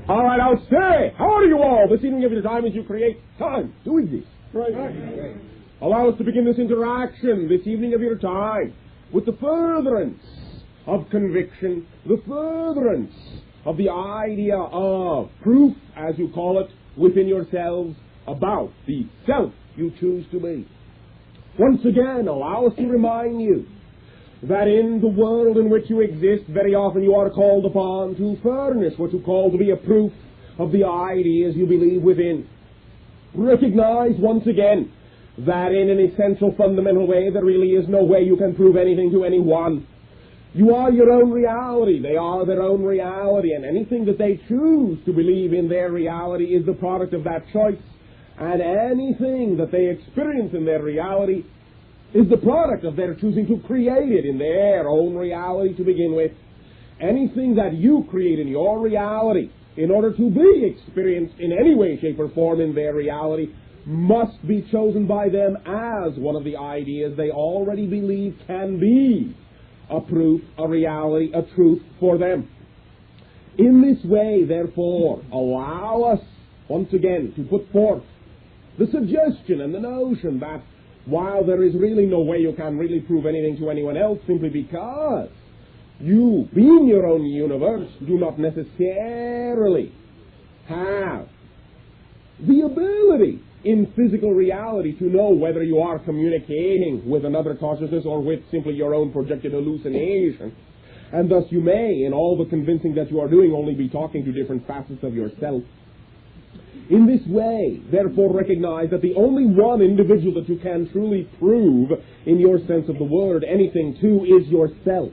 All right, I'll say, how are you all? This evening of your time as you create time to exist. Right. Allow us to begin this interaction this evening of your time with the furtherance of conviction, the furtherance of the idea of proof, as you call it, within yourselves about the self you choose to be. Once again, allow us to remind you that in the world in which you exist, very often you are called upon to furnish what you call to be a proof of the ideas you believe within. Recognize once again that in an essential, fundamental way, there really is no way you can prove anything to anyone. You are your own reality. They are their own reality, and anything that they choose to believe in their reality is the product of that choice. And anything that they experience in their reality is the product of their choosing to create it in their own reality to begin with. Anything that you create in your reality, in order to be experienced in any way, shape, or form in their reality, must be chosen by them as one of the ideas they already believe can be a proof, a reality, a truth for them. In this way, therefore, allow us, once again, to put forth the suggestion and the notion that while there is really no way you can really prove anything to anyone else simply because you, being your own universe, do not necessarily have the ability in physical reality to know whether you are communicating with another consciousness or with simply your own projected hallucination. And thus you may, in all the convincing that you are doing, only be talking to different facets of yourself. In this way, therefore, recognize that the only one individual that you can truly prove, in your sense of the word, anything to is yourself.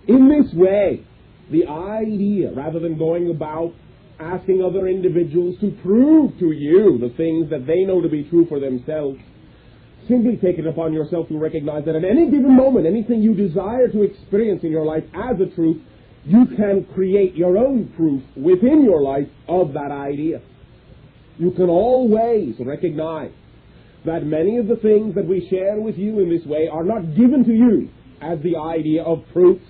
In this way, the idea, rather than going about asking other individuals to prove to you the things that they know to be true for themselves, simply take it upon yourself to recognize that at any given moment, anything you desire to experience in your life as a truth, you can create your own proof within your life of that idea. You can always recognize that many of the things that we share with you in this way are not given to you as the idea of proofs.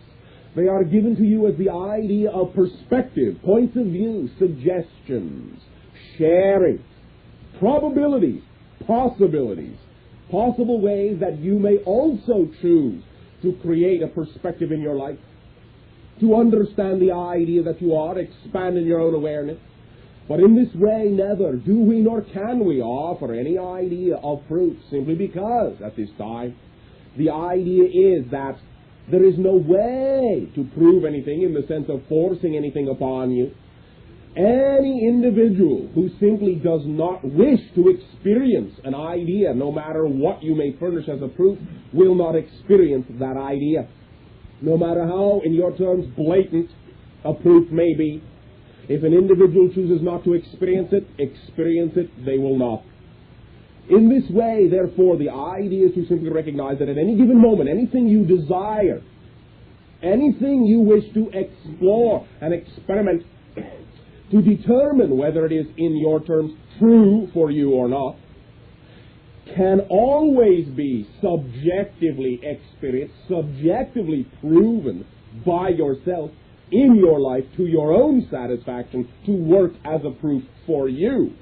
They are given to you as the idea of perspective, points of view, suggestions, sharing, probabilities, possibilities, possible ways that you may also choose to create a perspective in your life, to understand the idea that you are, expand in your own awareness. But in this way, never do we nor can we offer any idea of proof, simply because, at this time, the idea is that there is no way to prove anything in the sense of forcing anything upon you. Any individual who simply does not wish to experience an idea, no matter what you may furnish as a proof, will not experience that idea. No matter how, in your terms, blatant a proof may be, if an individual chooses not to experience it, they will not. In this way, therefore, the idea is to simply recognize that at any given moment, anything you desire, anything you wish to explore and experiment to determine whether it is, in your terms, true for you or not, can always be subjectively experienced, subjectively proven by yourself in your life to your own satisfaction to work as a proof for you.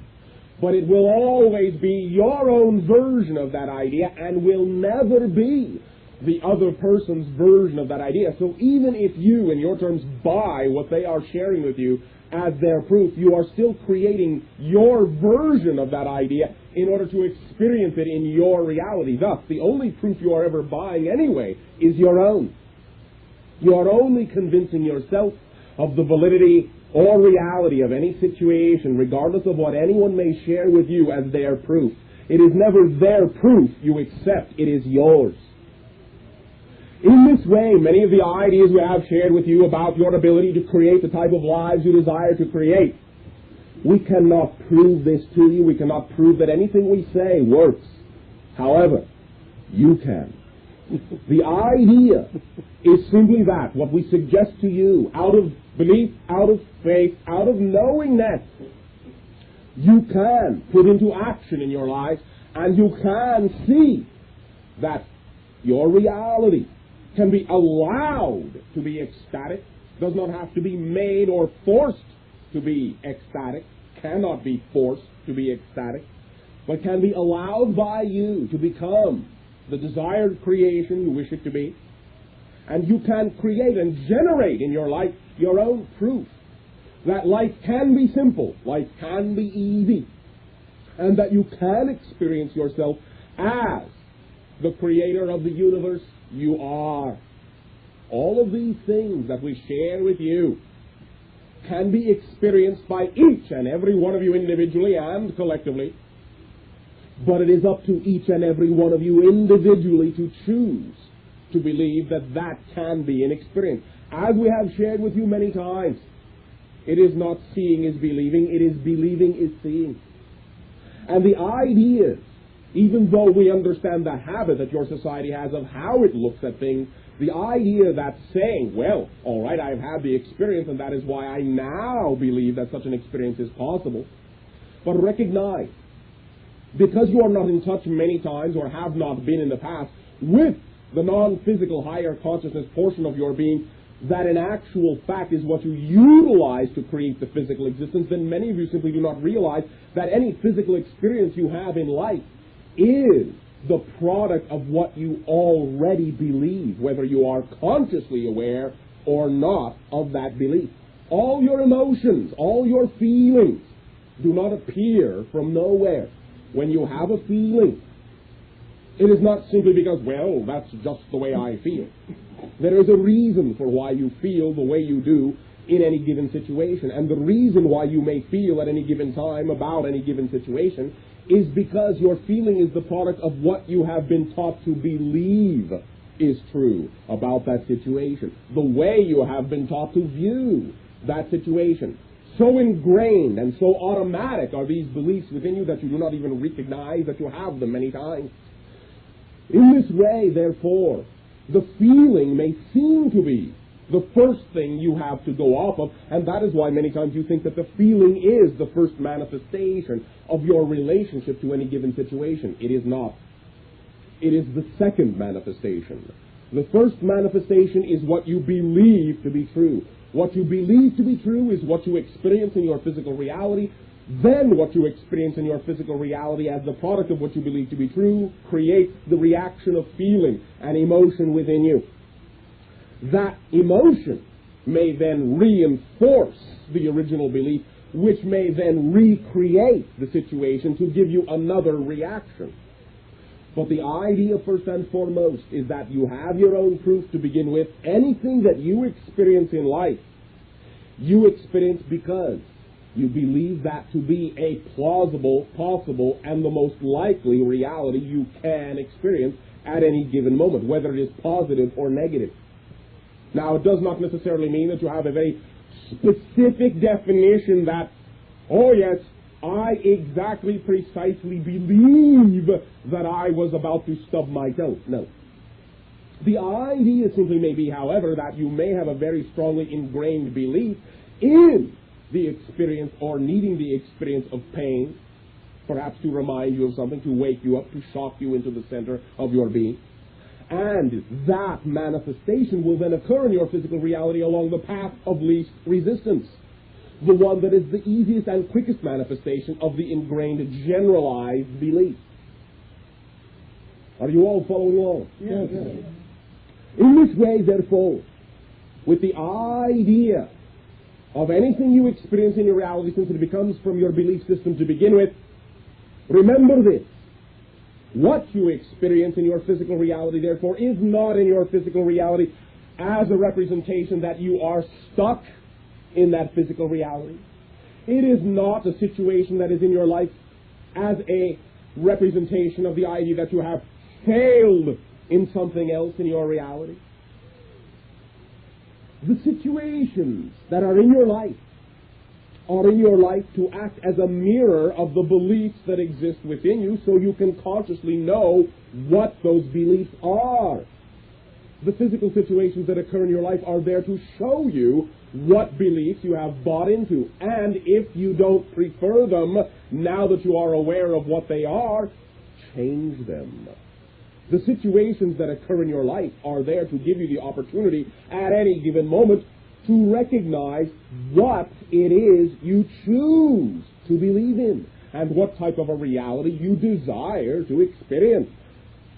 But it will always be your own version of that idea and will never be the other person's version of that idea. So even if you, in your terms, buy what they are sharing with you as their proof, you are still creating your version of that idea in order to experience it in your reality. Thus, the only proof you are ever buying anyway is your own. You are only convincing yourself of the validity or reality of any situation, regardless of what anyone may share with you as their proof. It is never their proof you accept, it is yours. In this way, many of the ideas we have shared with you about your ability to create the type of lives you desire to create, we cannot prove this to you. We cannot prove that anything we say works. However, you can. The idea is simply that, what we suggest to you, out of belief, out of faith, out of knowingness, you can put into action in your life, and you can see that your reality can be allowed to be ecstatic, does not have to be made or forced to be ecstatic, cannot be forced to be ecstatic, but can be allowed by you to become the desired creation you wish it to be. And you can create and generate in your life your own proof that life can be simple, life can be easy, and that you can experience yourself as the creator of the universe you are. All of these things that we share with you can be experienced by each and every one of you individually and collectively, but it is up to each and every one of you individually to choose to believe that that can be an experience. As we have shared with you many times, it is not seeing is believing, it is believing is seeing. And the idea, even though we understand the habit that your society has of how it looks at things, the idea that saying, well, all right, I've had the experience and that is why I now believe that such an experience is possible. But recognize, because you are not in touch many times or have not been in the past with the non-physical higher consciousness portion of your being, that in actual fact is what you utilize to create the physical existence, then many of you simply do not realize that any physical experience you have in life is the product of what you already believe, whether you are consciously aware or not of that belief. All your emotions, all your feelings do not appear from nowhere. When you have a feeling, it is not simply because, well, that's just the way I feel. There is a reason for why you feel the way you do in any given situation. And the reason why you may feel at any given time about any given situation is because your feeling is the product of what you have been taught to believe is true about that situation. The way you have been taught to view that situation. So ingrained and so automatic are these beliefs within you that you do not even recognize that you have them many times. In this way, therefore, the feeling may seem to be the first thing you have to go off of, and that is why many times you think that the feeling is the first manifestation of your relationship to any given situation. It is not. It is the second manifestation. The first manifestation is what you believe to be true. What you believe to be true is what you experience in your physical reality. Then what you experience in your physical reality as the product of what you believe to be true creates the reaction of feeling and emotion within you. That emotion may then reinforce the original belief, which may then recreate the situation to give you another reaction. But the idea, first and foremost, is that you have your own proof to begin with. Anything that you experience in life, you experience because you believe that to be a plausible, possible, and the most likely reality you can experience at any given moment, whether it is positive or negative. Now, it does not necessarily mean that you have a very specific definition that, oh yes, I exactly, precisely believe that I was about to stub my toe. No. The idea simply may be, however, that you may have a very strongly ingrained belief in the experience or needing the experience of pain, perhaps to remind you of something, to wake you up, to shock you into the center of your being. And that manifestation will then occur in your physical reality along the path of least resistance. The one that is the easiest and quickest manifestation of the ingrained generalized belief. Are you all following along? Yes. In this way, therefore, with the idea of anything you experience in your reality, since it becomes from your belief system to begin with, remember this. What you experience in your physical reality, therefore, is not in your physical reality as a representation that you are stuck in that physical reality. It is not a situation that is in your life as a representation of the idea that you have failed in something else in your reality. The situations that are in your life to act as a mirror of the beliefs that exist within you, so you can consciously know what those beliefs are. The physical situations that occur in your life are there to show you what beliefs you have bought into. And if you don't prefer them, now that you are aware of what they are, change them. The situations that occur in your life are there to give you the opportunity at any given moment to recognize what it is you choose to believe in and what type of a reality you desire to experience.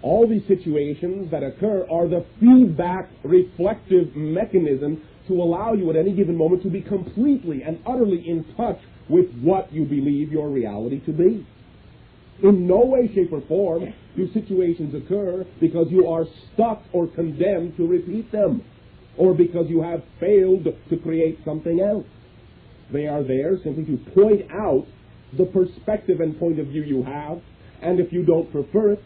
All these situations that occur are the feedback reflective mechanism to allow you at any given moment to be completely and utterly in touch with what you believe your reality to be. In no way, shape, or form do situations occur because you are stuck or condemned to repeat them, or because you have failed to create something else. They are there simply to point out the perspective and point of view you have, and if you don't prefer it,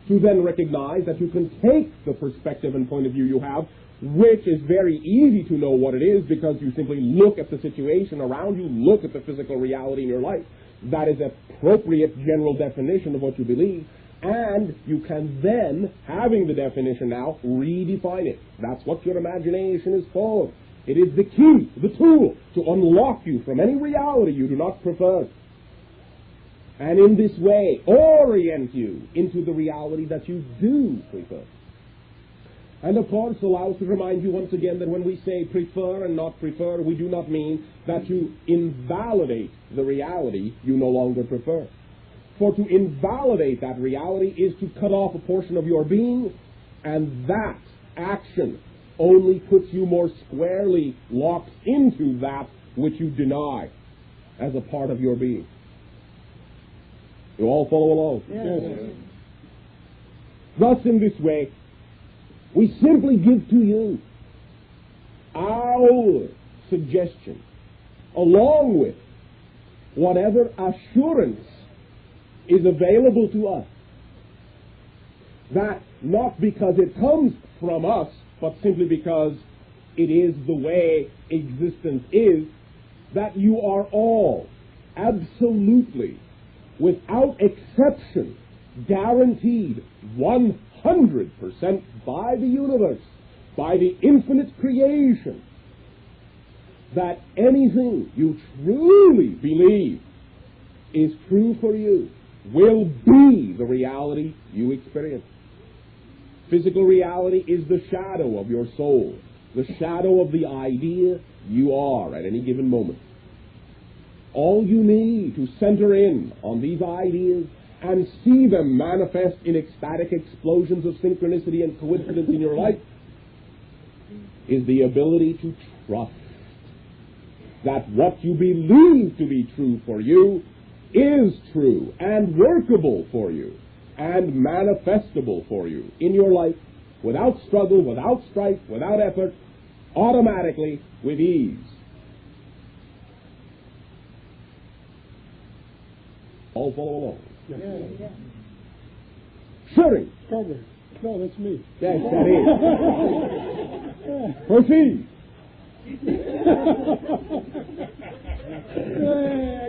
to then recognize that you can take the perspective and point of view you have, which is very easy to know what it is because you simply look at the situation around you, look at the physical reality in your life. That is appropriate general definition of what you believe, and you can then, having the definition now, redefine it. That's what your imagination is for. It is the key, the tool, to unlock you from any reality you do not prefer, and in this way orient you into the reality that you do prefer. And of course allow us to remind you once again that when we say prefer and not prefer, we do not mean that you invalidate the reality you no longer prefer. For to invalidate that reality is to cut off a portion of your being, and that action only puts you more squarely locked into that which you deny as a part of your being. You all follow along? Yes. Thus, in this way, we simply give to you our suggestion, along with whatever assurance is available to us, that not because it comes from us, but simply because it is the way existence is, that you are all absolutely, without exception, guaranteed 100% by the universe, by the infinite creation, that anything you truly believe is true for you will be the reality you experience. Physical reality is the shadow of your soul, the shadow of the idea you are at any given moment. All you need to center in on these ideas and see them manifest in ecstatic explosions of synchronicity and coincidence in your life is the ability to trust that what you believe to be true for you is true and workable for you and manifestable for you in your life without struggle, without strife, without effort, automatically, with ease. All follow along. Yes. Shooting. Strawberry. No, that's me. Yes, that is. Proceed. I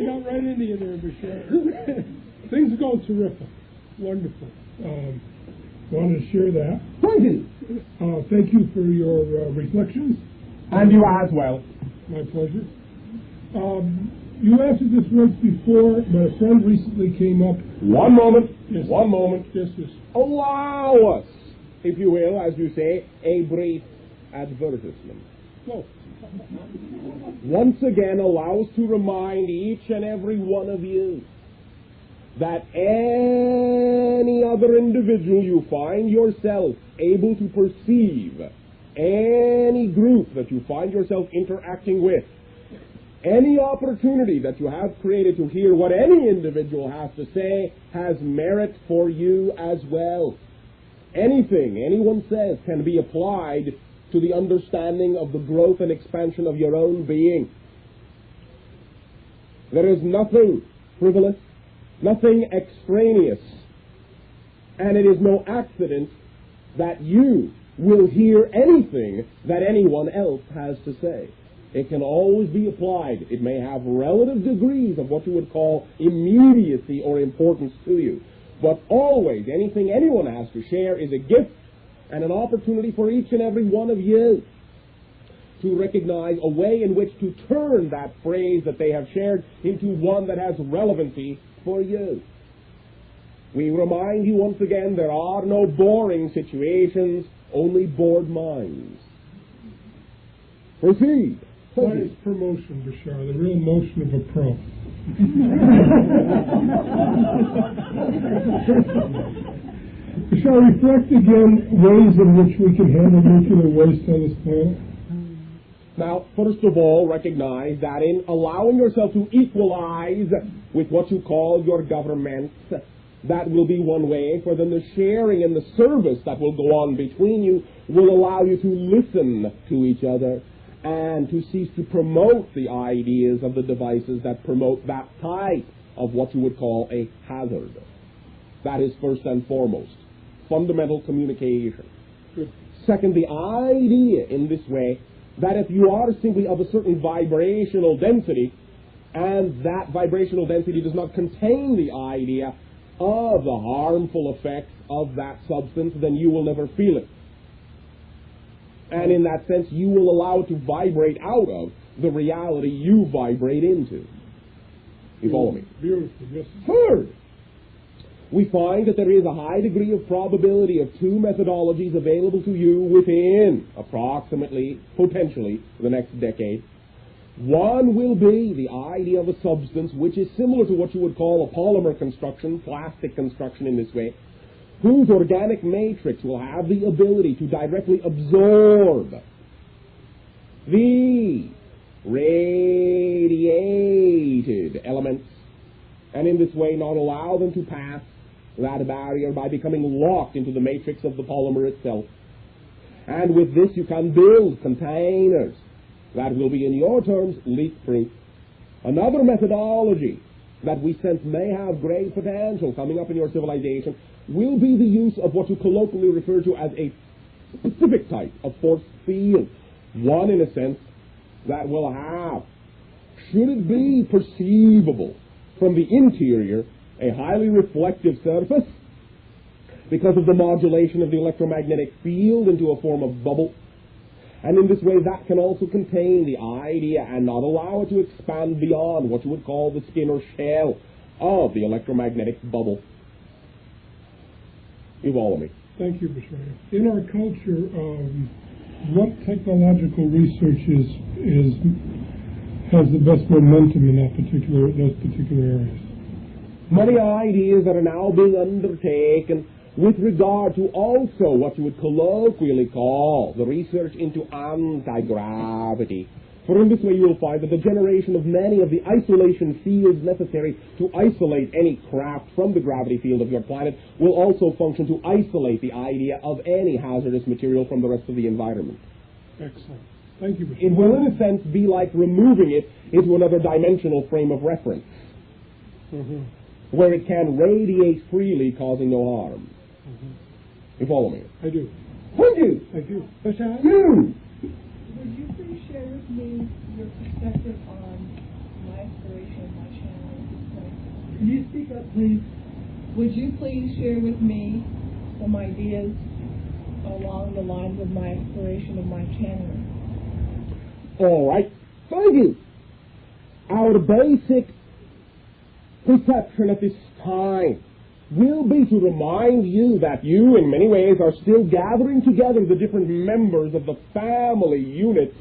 got right into you there, Bashar. Things go terrific. Wonderful. Wanted to share that. Thank you. Thank you for your reflections. And you as well. My pleasure. You answered this once before, but a friend recently came up. One moment. Yes. One moment. Yes, yes. Allow us, if you will, as you say, a brief advertisement. Go. Once again, allow us to remind each and every one of you that any other individual you find yourself able to perceive, any group that you find yourself interacting with, any opportunity that you have created to hear what any individual has to say has merit for you as well. Anything anyone says can be applied to the understanding of the growth and expansion of your own being. There is nothing frivolous, nothing extraneous, and it is no accident that you will hear anything that anyone else has to say. It can always be applied. It may have relative degrees of what you would call immediacy or importance to you. But always, anything anyone has to share is a gift and an opportunity for each and every one of you to recognize a way in which to turn that phrase that they have shared into one that has relevancy for you. We remind you once again, there are no boring situations, only bored minds. Proceed. Nice promotion, Bashar, the real motion of a pro. Bashar, reflect again ways in which we can handle nuclear waste on this planet. Now, first of all, recognize that in allowing yourself to equalize with what you call your governments, that will be one way, for then the sharing and the service that will go on between you will allow you to listen to each other and to cease to promote the ideas of the devices that promote that type of what you would call a hazard. That is first and foremost. Fundamental communication. Second, the idea in this way that if you are simply of a certain vibrational density, and that vibrational density does not contain the idea of the harmful effects of that substance, then you will never feel it. And in that sense, you will allow it to vibrate out of the reality you vibrate into. You follow me? Beautiful, yes. Third, we find that there is a high degree of probability of two methodologies available to you within approximately, potentially, the next decade. One will be the idea of a substance which is similar to what you would call a polymer construction, plastic construction in this way, whose organic matrix will have the ability to directly absorb the radiated elements, and in this way not allow them to pass that barrier by becoming locked into the matrix of the polymer itself. And with this you can build containers that will be, in your terms, leak-proof. Another methodology that we sense may have great potential coming up in your civilization will be the use of what you colloquially refer to as a specific type of force field. One, in a sense, that will have, should it be perceivable from the interior, a highly reflective surface because of the modulation of the electromagnetic field into a form of bubble. And in this way, that can also contain the idea and not allow it to expand beyond what you would call the skin or shell of the electromagnetic bubble. You follow me? Thank you, Bashar. In our culture, what technological research has the best momentum in those particular areas? Many ideas that are now being undertaken with regard to also what you would colloquially call the research into anti-gravity. For in this way you will find that the generation of many of the isolation fields necessary to isolate any craft from the gravity field of your planet will also function to isolate the idea of any hazardous material from the rest of the environment. Excellent. Thank you, Bashar. It will, in a sense, be like removing it into another dimensional frame of reference, where it can radiate freely, causing no harm. You follow me? I do. Thank you. Thank you. Bashar? You. Would you please share with me your perspective on my exploration of my channel? Could you speak up, please? Would you please share with me some ideas along the lines of my exploration of my channel? All right. Thank you. Our basic perception at this time will be to remind you that you, in many ways, are still gathering together the different members of the family units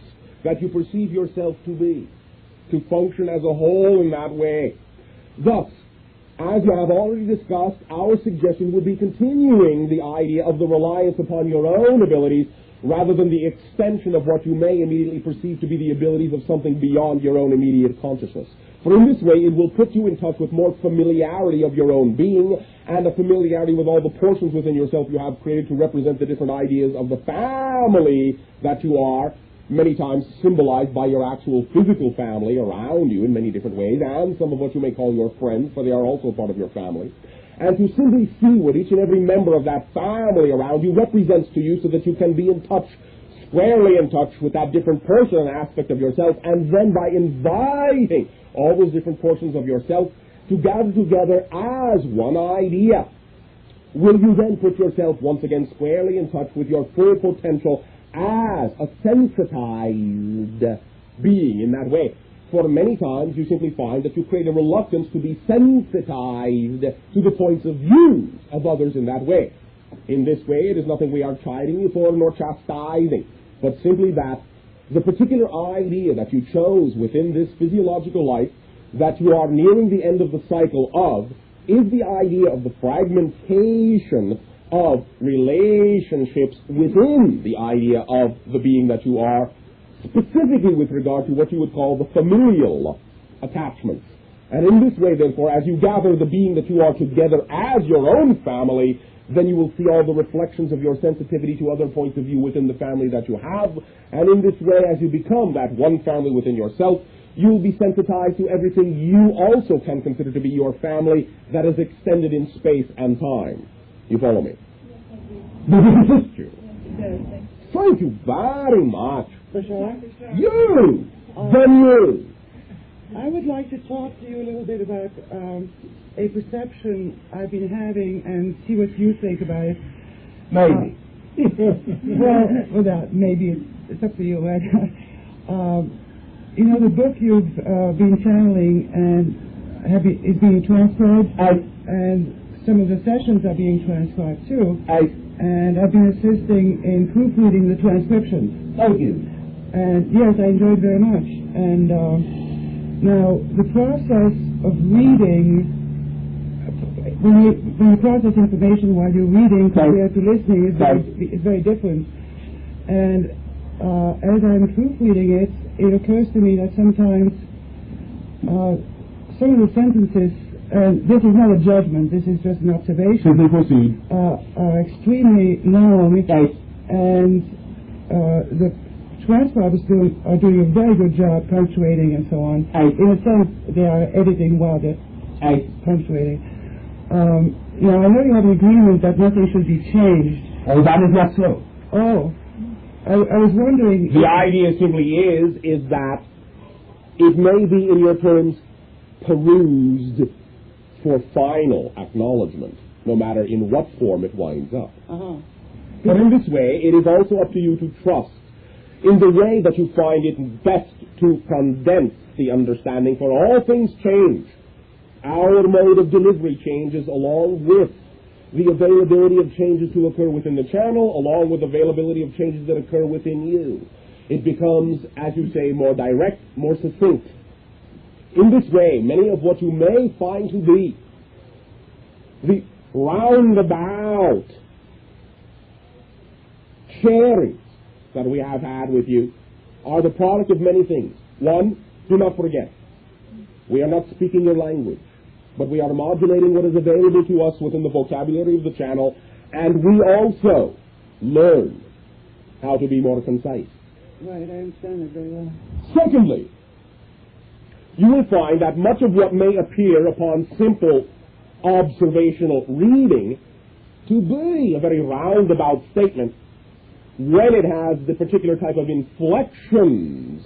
that you perceive yourself to be, to function as a whole in that way. Thus, as you have already discussed, our suggestion would be continuing the idea of the reliance upon your own abilities rather than the extension of what you may immediately perceive to be the abilities of something beyond your own immediate consciousness. For in this way, it will put you in touch with more familiarity of your own being and a familiarity with all the portions within yourself you have created to represent the different ideas of the family that you are, many times symbolized by your actual physical family around you in many different ways, and some of what you may call your friends, for they are also part of your family. And to simply see what each and every member of that family around you represents to you so that you can be in touch, squarely in touch with that different person and aspect of yourself, and then by inviting all those different portions of yourself to gather together as one idea, will you then put yourself once again squarely in touch with your full potential as a sensitized being in that way. For many times you simply find that you create a reluctance to be sensitized to the points of view of others in that way. In this way, it is nothing we are chiding you for nor chastising, but simply that the particular idea that you chose within this physiological life that you are nearing the end of the cycle of is the idea of the fragmentation of relationships within the idea of the being that you are, specifically with regard to what you would call the familial attachments. And in this way, therefore, as you gather the being that you are together as your own family, then you will see all the reflections of your sensitivity to other points of view within the family that you have. And in this way, as you become that one family within yourself, you will be sensitized to everything you also can consider to be your family that is extended in space and time. You follow me? Yes, I do. Does it assist you? Yes, it does. Thank you very much. Bashar, You! Then you! I would like to talk to you a little bit about a perception I've been having and see what you think about it. Maybe. Well, maybe it's up to you. You know, the book you've been channeling and is being transcribed, and some of the sessions are being transcribed too. And I've been assisting in proofreading the transcriptions. Thank you. And yes, I enjoyed very much. And now the process of reading, when you process information while you're reading compared to listening, is very different. And as I'm proofreading it, it occurs to me that sometimes some of the sentences, and this is not a judgment, this is just an observation, Simply proceed. are extremely long, and the transcribers are doing a very good job punctuating and so on. In a sense, they are editing while they're punctuating. Now, I know you have an agreement that nothing should be changed. Oh, that is not so. Oh. I was wondering... The idea simply is that it may be, in your terms, perused for final acknowledgement, no matter in what form it winds up. But in this way, it is also up to you to trust in the way that you find it best to condense the understanding, for all things change. Our mode of delivery changes along with the availability of changes to occur within the channel, along with availability of changes that occur within you. It becomes, as you say, more direct, more succinct. In this way, many of what you may find to be the roundabout sharings that we have had with you are the product of many things. One, do not forget, we are not speaking your language, but we are modulating what is available to us within the vocabulary of the channel, and we also learn how to be more concise. Right, I understand it very well. Secondly, you will find that much of what may appear upon simple observational reading to be a very roundabout statement, when it has the particular type of inflections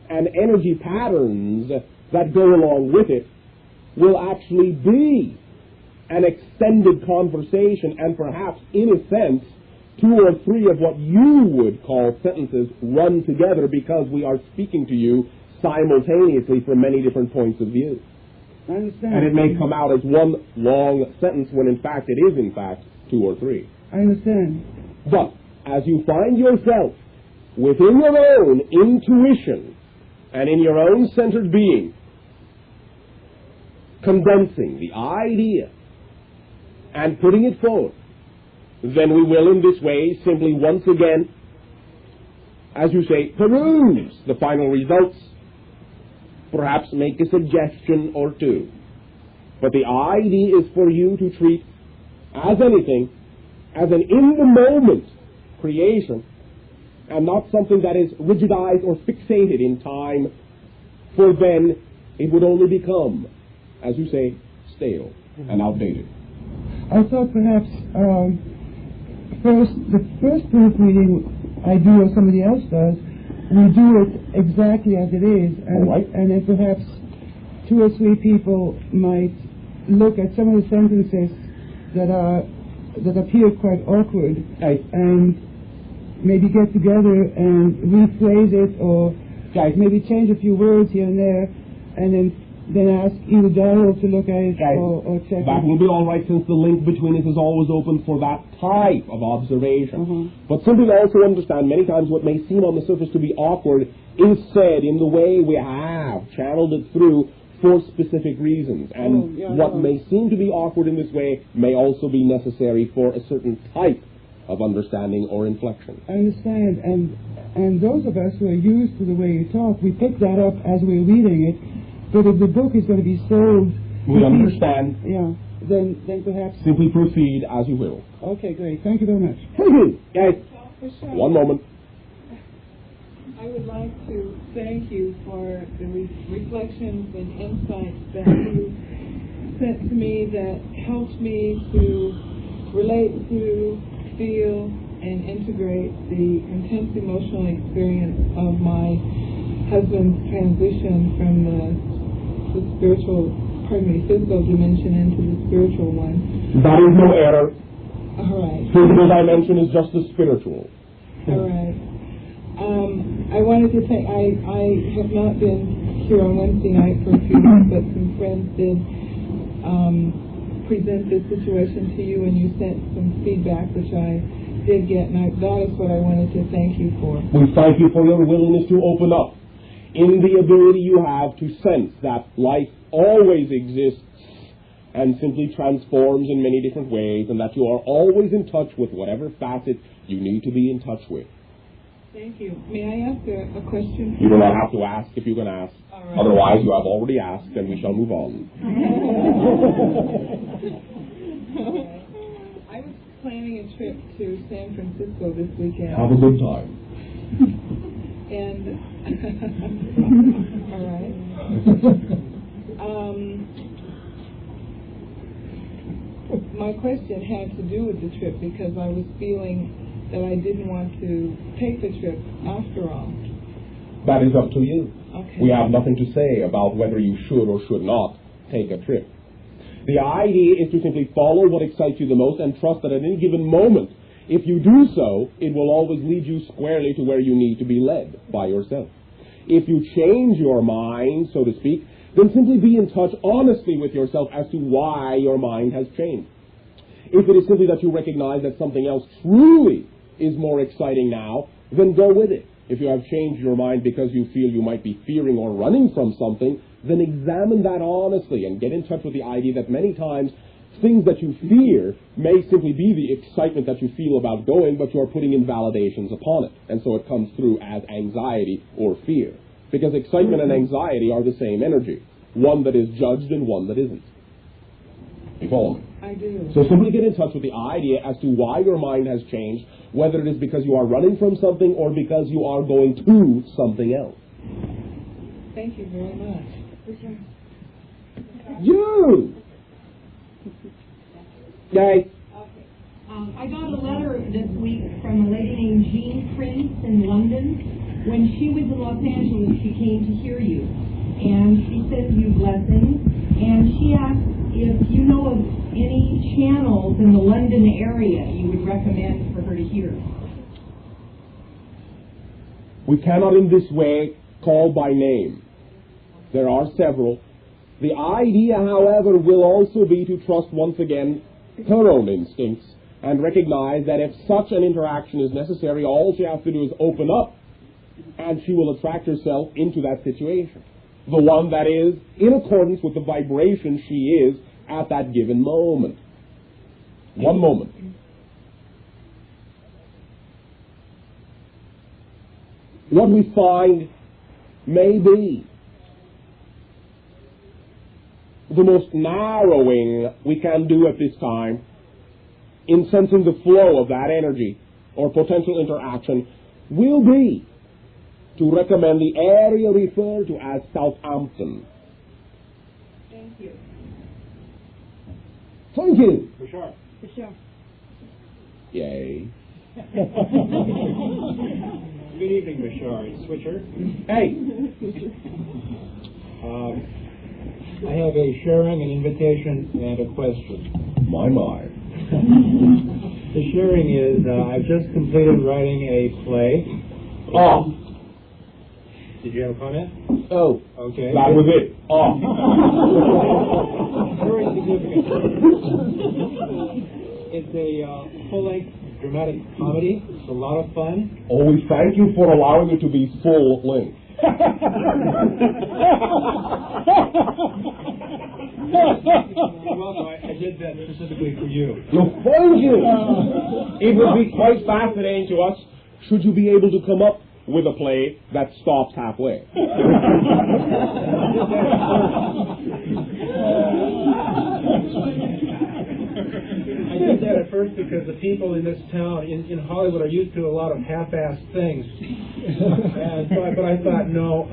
and energy patterns that go along with it, will actually be an extended conversation, and perhaps, in a sense, 2 or 3 of what you would call sentences run together because we are speaking to you simultaneously from many different points of view. I understand. And it may come out as one long sentence when in fact it is in fact 2 or 3. I understand. But as you find yourself within your own intuition and in your own centered being, condensing the idea and putting it forward, then we will in this way simply once again, as you say, peruse the final results, perhaps make a suggestion or 2. But the idea is for you to treat as anything as an in-the-moment creation, and not something that is rigidized or fixated in time, for then it would only become, as you say, stale and outdated. I thought perhaps the first proofreading I do or somebody else does, we do it exactly as it is, and, and then perhaps 2 or 3 people might look at some of the sentences that appear quite awkward, and maybe get together and rephrase it, or maybe change a few words here and there, and then then ask either Daryl to look at it or check That it. will be all right, since the link between us is always open for that type of observation. But simply also understand, many times what may seem on the surface to be awkward is said in the way we have channeled it through for specific reasons. And what may seem to be awkward in this way may also be necessary for a certain type of understanding or inflection. I understand, and those of us who are used to the way you talk, we pick that up as we're reading it. But if the book is going to be sold, We understand. Yeah, then perhaps. Simply proceed as you will. Okay, great. Thank you very much. Guys, Bashar, one moment. I would like to thank you for the reflections and insights that you sent to me that helped me to relate to, feel, and integrate the intense emotional experience of my husband's transition from the physical dimension into the spiritual one. That is no error. All right. Physical dimension is just the spiritual. All right. I wanted to say I have not been here on Wednesday night for a few weeks, but some friends did present this situation to you, and you sent some feedback, which I did get, and that is what I wanted to thank you for. We thank you for your willingness to open up in the ability you have to sense that life always exists and simply transforms in many different ways, and that you are always in touch with whatever facet you need to be in touch with. Thank you. May I ask a question? You do not have to ask if you can ask. All right. Otherwise, you have already asked, and we shall move on. I was planning a trip to San Francisco this weekend. Have a good time. And all right. My question had to do with the trip because I was feeling that I didn't want to take the trip after all. That is up to you. Okay. We have nothing to say about whether you should or should not take a trip. The idea is to simply follow what excites you the most and trust that at any given moment, if you do so, it will always lead you squarely to where you need to be led by yourself. If you change your mind, so to speak, then simply be in touch honestly with yourself as to why your mind has changed. If it is simply that you recognize that something else truly is more exciting now, then go with it. If you have changed your mind because you feel you might be fearing or running from something, then examine that honestly and get in touch with the idea that many times things that you fear may simply be the excitement that you feel about going, but you are putting invalidations upon it. And so it comes through as anxiety or fear. Because excitement and anxiety are the same energy. One that is judged and one that isn't. You follow me? I do. So simply get in touch with the idea as to why your mind has changed, whether it is because you are running from something or because you are going to something else. Thank you very much. You! Yay. Okay. I got a letter this week from a lady named Jean Prince in London. When she was in Los Angeles, she came to hear you. And she sent you blessings. And she asked if you know of any channels in the London area you would recommend for her to hear. We cannot in this way call by name. There are several. The idea, however, will also be to trust once again her own instincts and recognize that if such an interaction is necessary, all she has to do is open up and she will attract herself into that situation. The one that is in accordance with the vibration she is at that given moment. One moment. What we find may be the most narrowing we can do at this time in sensing the flow of that energy or potential interaction will be to recommend the area referred to as Southampton. Thank you. Thank you. Bashar. Bashar. Yay. Good evening, Bashar. It's Switcher. Hey. I have a sharing, an invitation, and a question. My. The sharing is, I've just completed writing a play. Oh. Did you have a comment? Oh, Okay. that was it. Oh. Very significant. It's a full-length dramatic comedy. It's a lot of fun. Oh, we thank you for allowing it to be full length. You're welcome. I did that specifically for you. No, thank you. It would be quite fascinating to us should you be able to come up with a play that stops halfway. I did that at first because the people in this town, in Hollywood, are used to a lot of half-assed things. And so but I thought, no,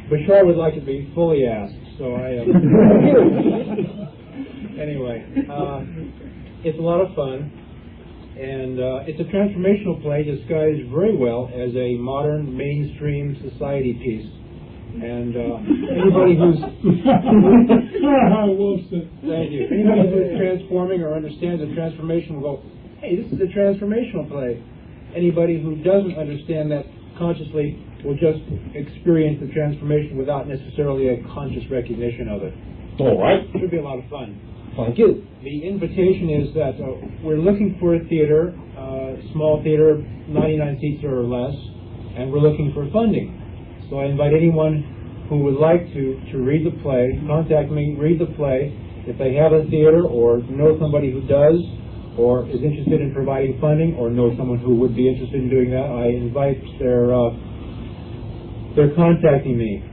Bashar would like it to be fully asked. So I anyway, it's a lot of fun, and it's a transformational play disguised very well as a modern mainstream society piece. And anybody who's thank you. Anybody who's transforming or understands the transformation will go, "Hey, this is a transformational play." Anybody who doesn't understand that consciously will just experience the transformation without necessarily a conscious recognition of it. All right. It should be a lot of fun. Thank you. The invitation is that we're looking for a theater, small theater, 99 seats or less, and we're looking for funding. So I invite anyone who would like to read the play, contact me, read the play. If they have a theater or know somebody who does, or is interested in providing funding, or know someone who would be interested in doing that, I invite they're contacting me.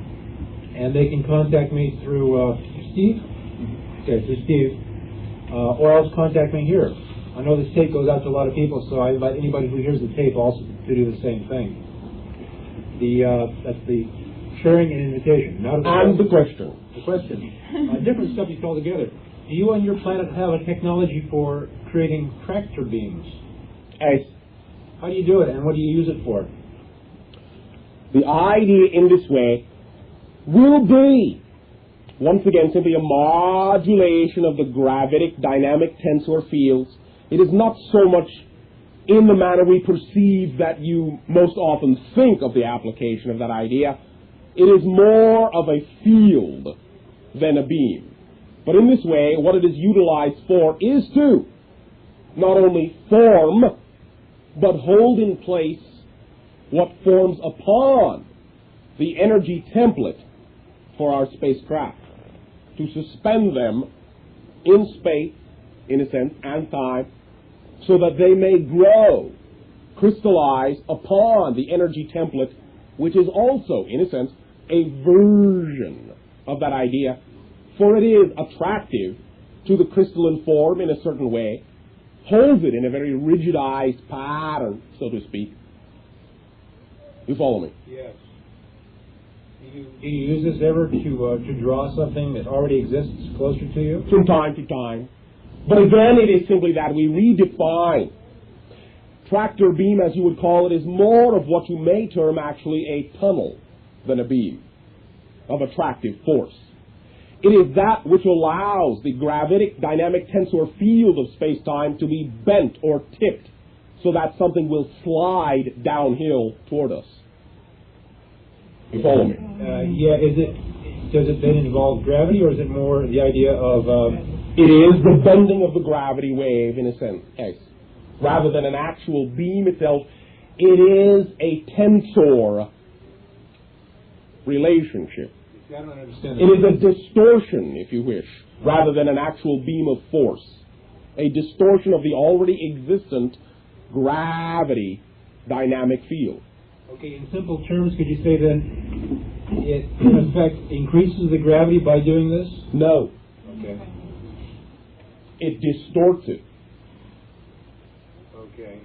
And they can contact me through Steve? Okay, through Steve. Or else contact me here. I know this tape goes out to a lot of people, so I invite anybody who hears the tape also to do the same thing. That's the sharing and invitation. And the question. The question. Different subject altogether. Do you on your planet have a technology for creating tractor beams? Yes. How do you do it, and what do you use it for? The idea in this way will be, once again, simply a modulation of the gravitic dynamic tensor fields. It is not so much in the manner we perceive that you most often think of the application of that idea. It is more of a field than a beam. But in this way, what it is utilized for is to not only form, but hold in place what forms upon the energy template for our spacecraft, to suspend them in space, in a sense, and time, so that they may grow, crystallize upon the energy template, which is also, in a sense, a version of that idea, for it is attractive to the crystalline form in a certain way, holds it in a very rigidized pattern, so to speak. You follow me? Yes. Do you use this ever to draw something that already exists closer to you? From time to time. But again, it is simply that we redefine. Tractor beam, as you would call it, is more of what you may term actually a tunnel than a beam of attractive force. It is that which allows the gravitic dynamic tensor field of space-time to be bent or tipped so that something will slide downhill toward us. You follow me? Yeah. Does it then involve gravity, or is it more the idea of... It is the bending of the gravity wave, in a sense, yes. Rather than an actual beam itself, it is a tensor relationship. I don't understand It is a distortion, if you wish, rather than an actual beam of force. A distortion of the already existent gravity dynamic field. Okay, in simple terms, could you say then it, in effect, increases the gravity by doing this? No. Okay. It distorts it. Okay.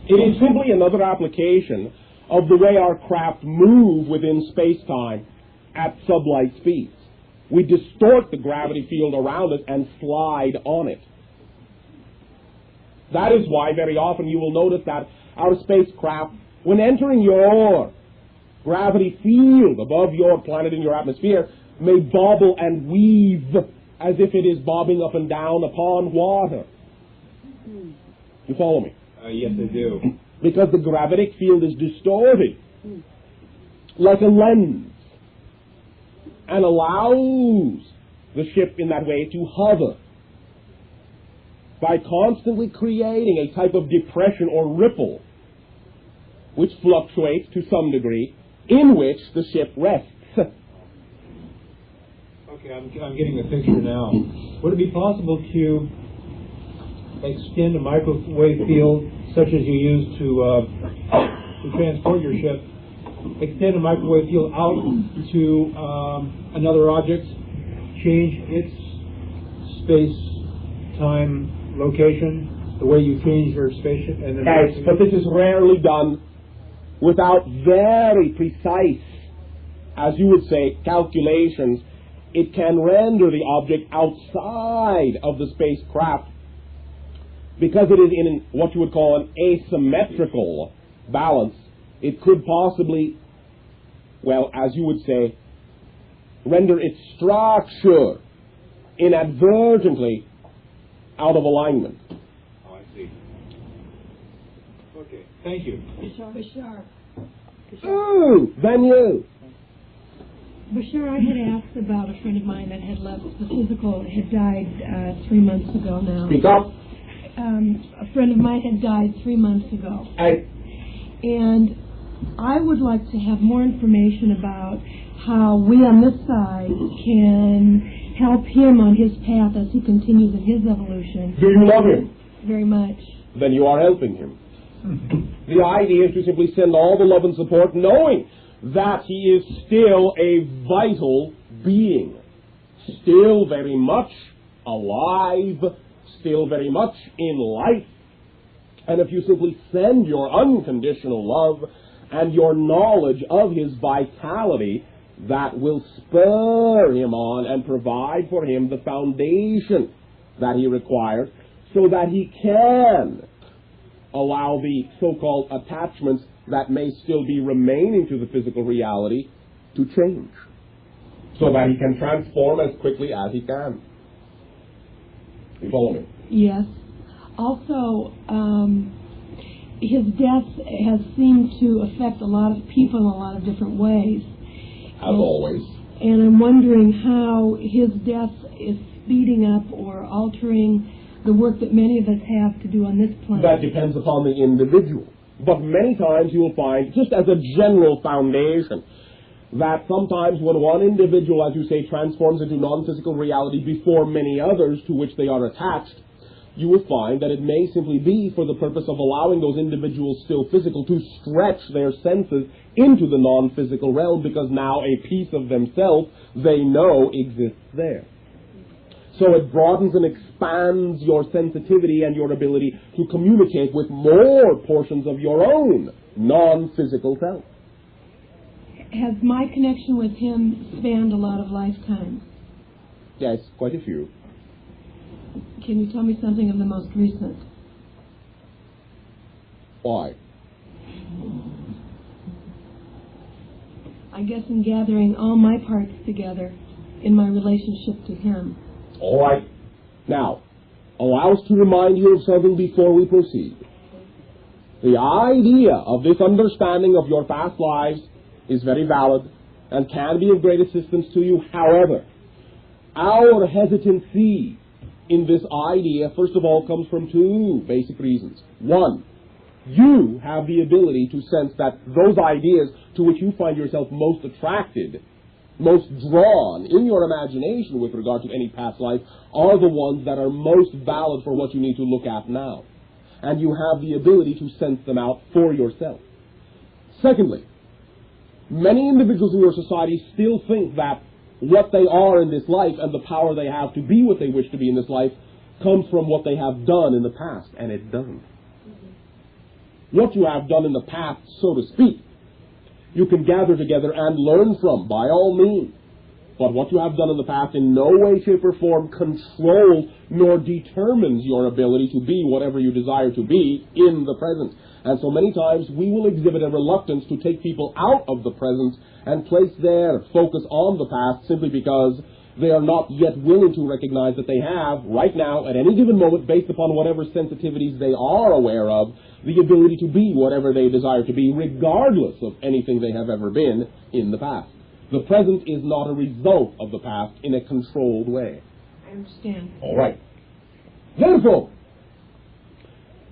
It is simply another application of the way our craft move within space-time at sublight speeds. We distort the gravity field around us and slide on it. That is why very often you will notice that our spacecraft, when entering your gravity field above your planet in your atmosphere, may bobble and weave as if it is bobbing up and down upon water. You follow me? Yes, I do. Because the gravitic field is distorted. like a lens and allows the ship in that way to hover by constantly creating a type of depression or ripple which fluctuates to some degree, in which the ship rests. Okay, I'm getting the picture now. Would it be possible to extend a microwave field such as you use to transport your ship, extend a microwave field out to another object, change its space, time, location, the way you change your spaceship? And then Yes, but this is rarely done without very precise, as you would say, calculations. It can render the object outside of the spacecraft because it is in what you would call an asymmetrical balance. It could possibly, well, as you would say, render its structure inadvertently out of alignment. Oh, I see. Okay, thank you. Bashar. Ooh, then you. Bashar, I had asked about a friend of mine that had left the physical, had died 3 months ago now. Speak up. A friend of mine had died 3 months ago. And I would like to have more information about how we on this side can help him on his path as he continues in his evolution. Do you love him? Very much. Then you are helping him. The idea is to simply send all the love and support, knowing that he is still a vital being, still very much alive, still very much in life. And if you simply send your unconditional love and your knowledge of his vitality, that will spur him on and provide for him the foundation that he requires so that he can allow the so-called attachments that may still be remaining to the physical reality to change so that he can transform as quickly as he can. You follow me? Yes. Also, his death has seemed to affect a lot of people in a lot of different ways. As always. And I'm wondering how his death is speeding up or altering the work that many of us have to do on this planet. That depends upon the individual. But many times you will find, just as a general foundation, that sometimes when one individual, as you say, transforms into non-physical reality before many others to which they are attached, you will find that it may simply be for the purpose of allowing those individuals still physical to stretch their senses into the non-physical realm, because now a piece of themselves they know exists there. So it broadens and expands your sensitivity and your ability to communicate with more portions of your own non-physical self. Has my connection with him spanned a lot of lifetimes? Yes, quite a few. Can you tell me something of the most recent? Why? I guess in gathering all my parts together in my relationship to him. All right. Now, allow us to remind you of something before we proceed. The idea of this understanding of your past lives is very valid and can be of great assistance to you. However, our hesitancy in this idea, first of all, comes from two basic reasons. One, you have the ability to sense that those ideas to which you find yourself most attracted, most drawn in your imagination with regard to any past life, are the ones that are most valid for what you need to look at now. And you have the ability to sense them out for yourself. Secondly, many individuals in your society still think that what they are in this life and the power they have to be what they wish to be in this life comes from what they have done in the past, and it doesn't. What you have done in the past, so to speak, you can gather together and learn from, by all means. But what you have done in the past in no way, shape, or form controls nor determines your ability to be whatever you desire to be in the present. And so many times we will exhibit a reluctance to take people out of the present and place their focus on the past simply because they are not yet willing to recognize that they have, right now, at any given moment, based upon whatever sensitivities they are aware of, the ability to be whatever they desire to be, regardless of anything they have ever been in the past. The present is not a result of the past in a controlled way. I understand. All right. Therefore,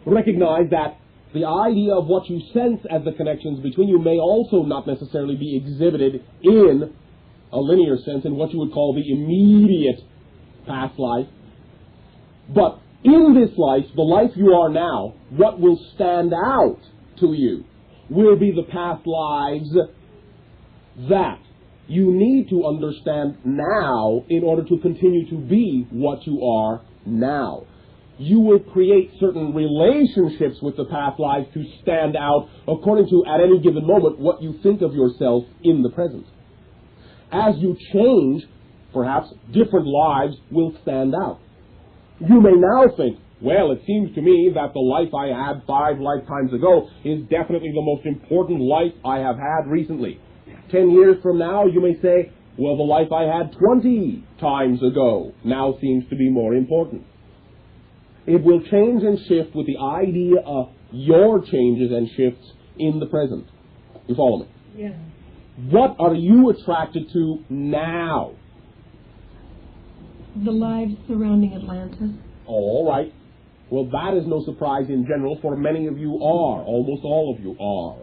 recognize that the idea of what you sense as the connections between you may also not necessarily be exhibited in a linear sense in what you would call the immediate past life. But in this life, the life you are now, what will stand out to you will be the past lives that you need to understand now in order to continue to be what you are now. You will create certain relationships with the past lives to stand out according to, at any given moment, what you think of yourself in the present. As you change, perhaps different lives will stand out. You may now think, well, it seems to me that the life I had 5 lifetimes ago is definitely the most important life I have had recently. 10 years from now, you may say, well, the life I had 20 times ago now seems to be more important. It will change and shift with the idea of your changes and shifts in the present. You follow me? Yeah. What are you attracted to now? The lives surrounding Atlantis. All right. Well, that is no surprise in general, for many of you are, almost all of you are,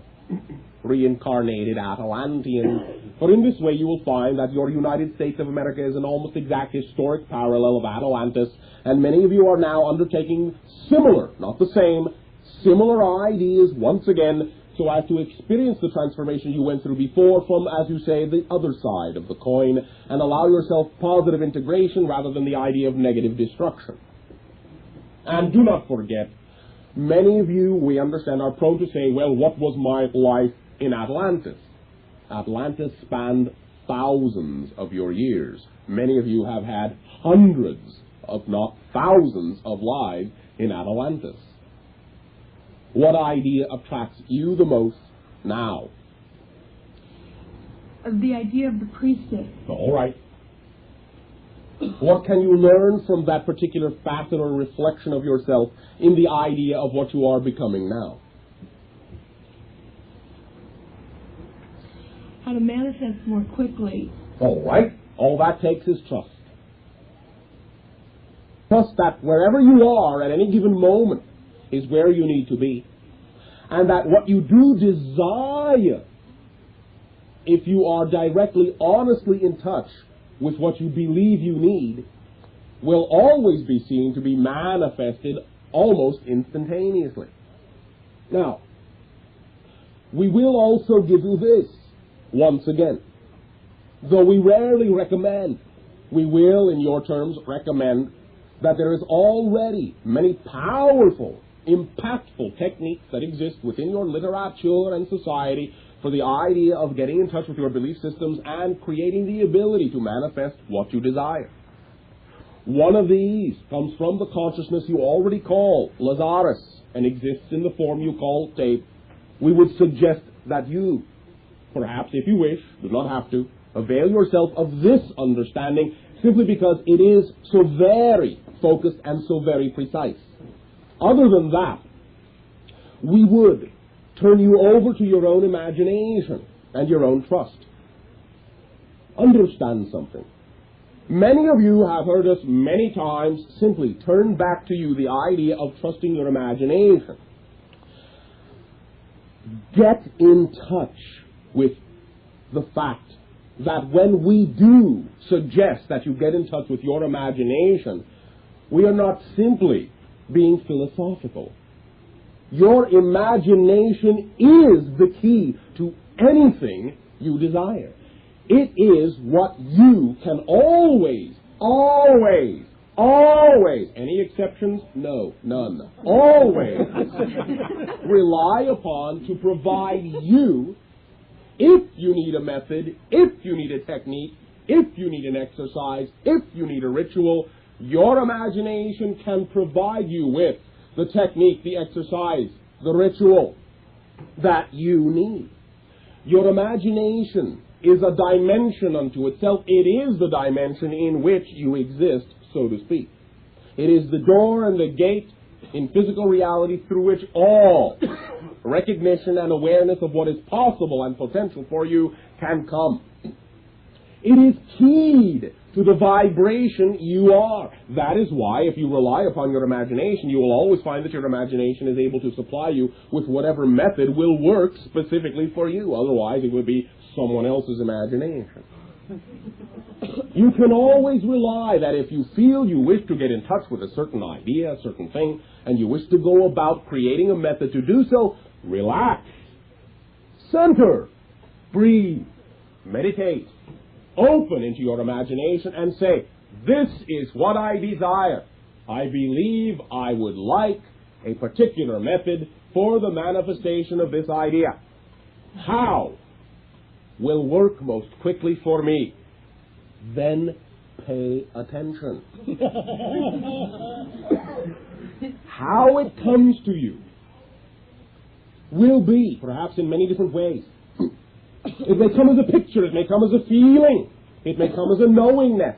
reincarnated Atlanteans. For in this way you will find that your United States of America is an almost exact historic parallel of Atlantis, and many of you are now undertaking similar, not the same, similar ideas once again, so as to experience the transformation you went through before from, as you say, the other side of the coin, and allow yourself positive integration rather than the idea of negative destruction. And do not forget, many of you, we understand, are prone to say, well, what was my life in Atlantis? Atlantis spanned thousands of your years. Many of you have had hundreds, if not thousands, of lives in Atlantis. What idea attracts you the most now? The idea of the priestess. All right. What can you learn from that particular facet or reflection of yourself in the idea of what you are becoming now? How to manifest more quickly. All right. All that takes is trust. Trust that wherever you are at any given moment is where you need to be. And that what you do desire, if you are directly, honestly in touch with what you believe you need, will always be seen to be manifested almost instantaneously. Now, we will also give you this once again. Though we rarely recommend, we will, in your terms, recommend that there is already many powerful, impactful techniques that exist within your literature and society for the idea of getting in touch with your belief systems and creating the ability to manifest what you desire. One of these comes from the consciousness you already call Lazarus and exists in the form you call tape. We would suggest that you, perhaps if you wish, do not have to, avail yourself of this understanding simply because it is so very focused and so very precise. Other than that, we would turn you over to your own imagination and your own trust. Understand something. Many of you have heard us many times simply turn back to you the idea of trusting your imagination. Get in touch with the fact that when we do suggest that you get in touch with your imagination, we are not simply being philosophical. Your imagination is the key to anything you desire. It is what you can always, any exceptions? No, none. Always rely upon to provide you, if you need a method, if you need a technique, if you need an exercise, if you need a ritual, your imagination can provide you with the technique, the exercise, the ritual that you need. Your imagination is a dimension unto itself. It is the dimension in which you exist, so to speak. It is the door and the gate in physical reality through which all recognition and awareness of what is possible and potential for you can come. It is keyed to the vibration you are. That is why, if you rely upon your imagination, you will always find that your imagination is able to supply you with whatever method will work specifically for you. Otherwise, it would be someone else's imagination. You can always rely that if you feel you wish to get in touch with a certain idea, a certain thing, and you wish to go about creating a method to do so, relax, center, breathe, meditate, open into your imagination and say, this is what I desire. I believe I would like a particular method for the manifestation of this idea. How will work most quickly for me? Then pay attention. How it comes to you will be, perhaps in many different ways. It may come as a picture, it may come as a feeling, it may come as a knowingness.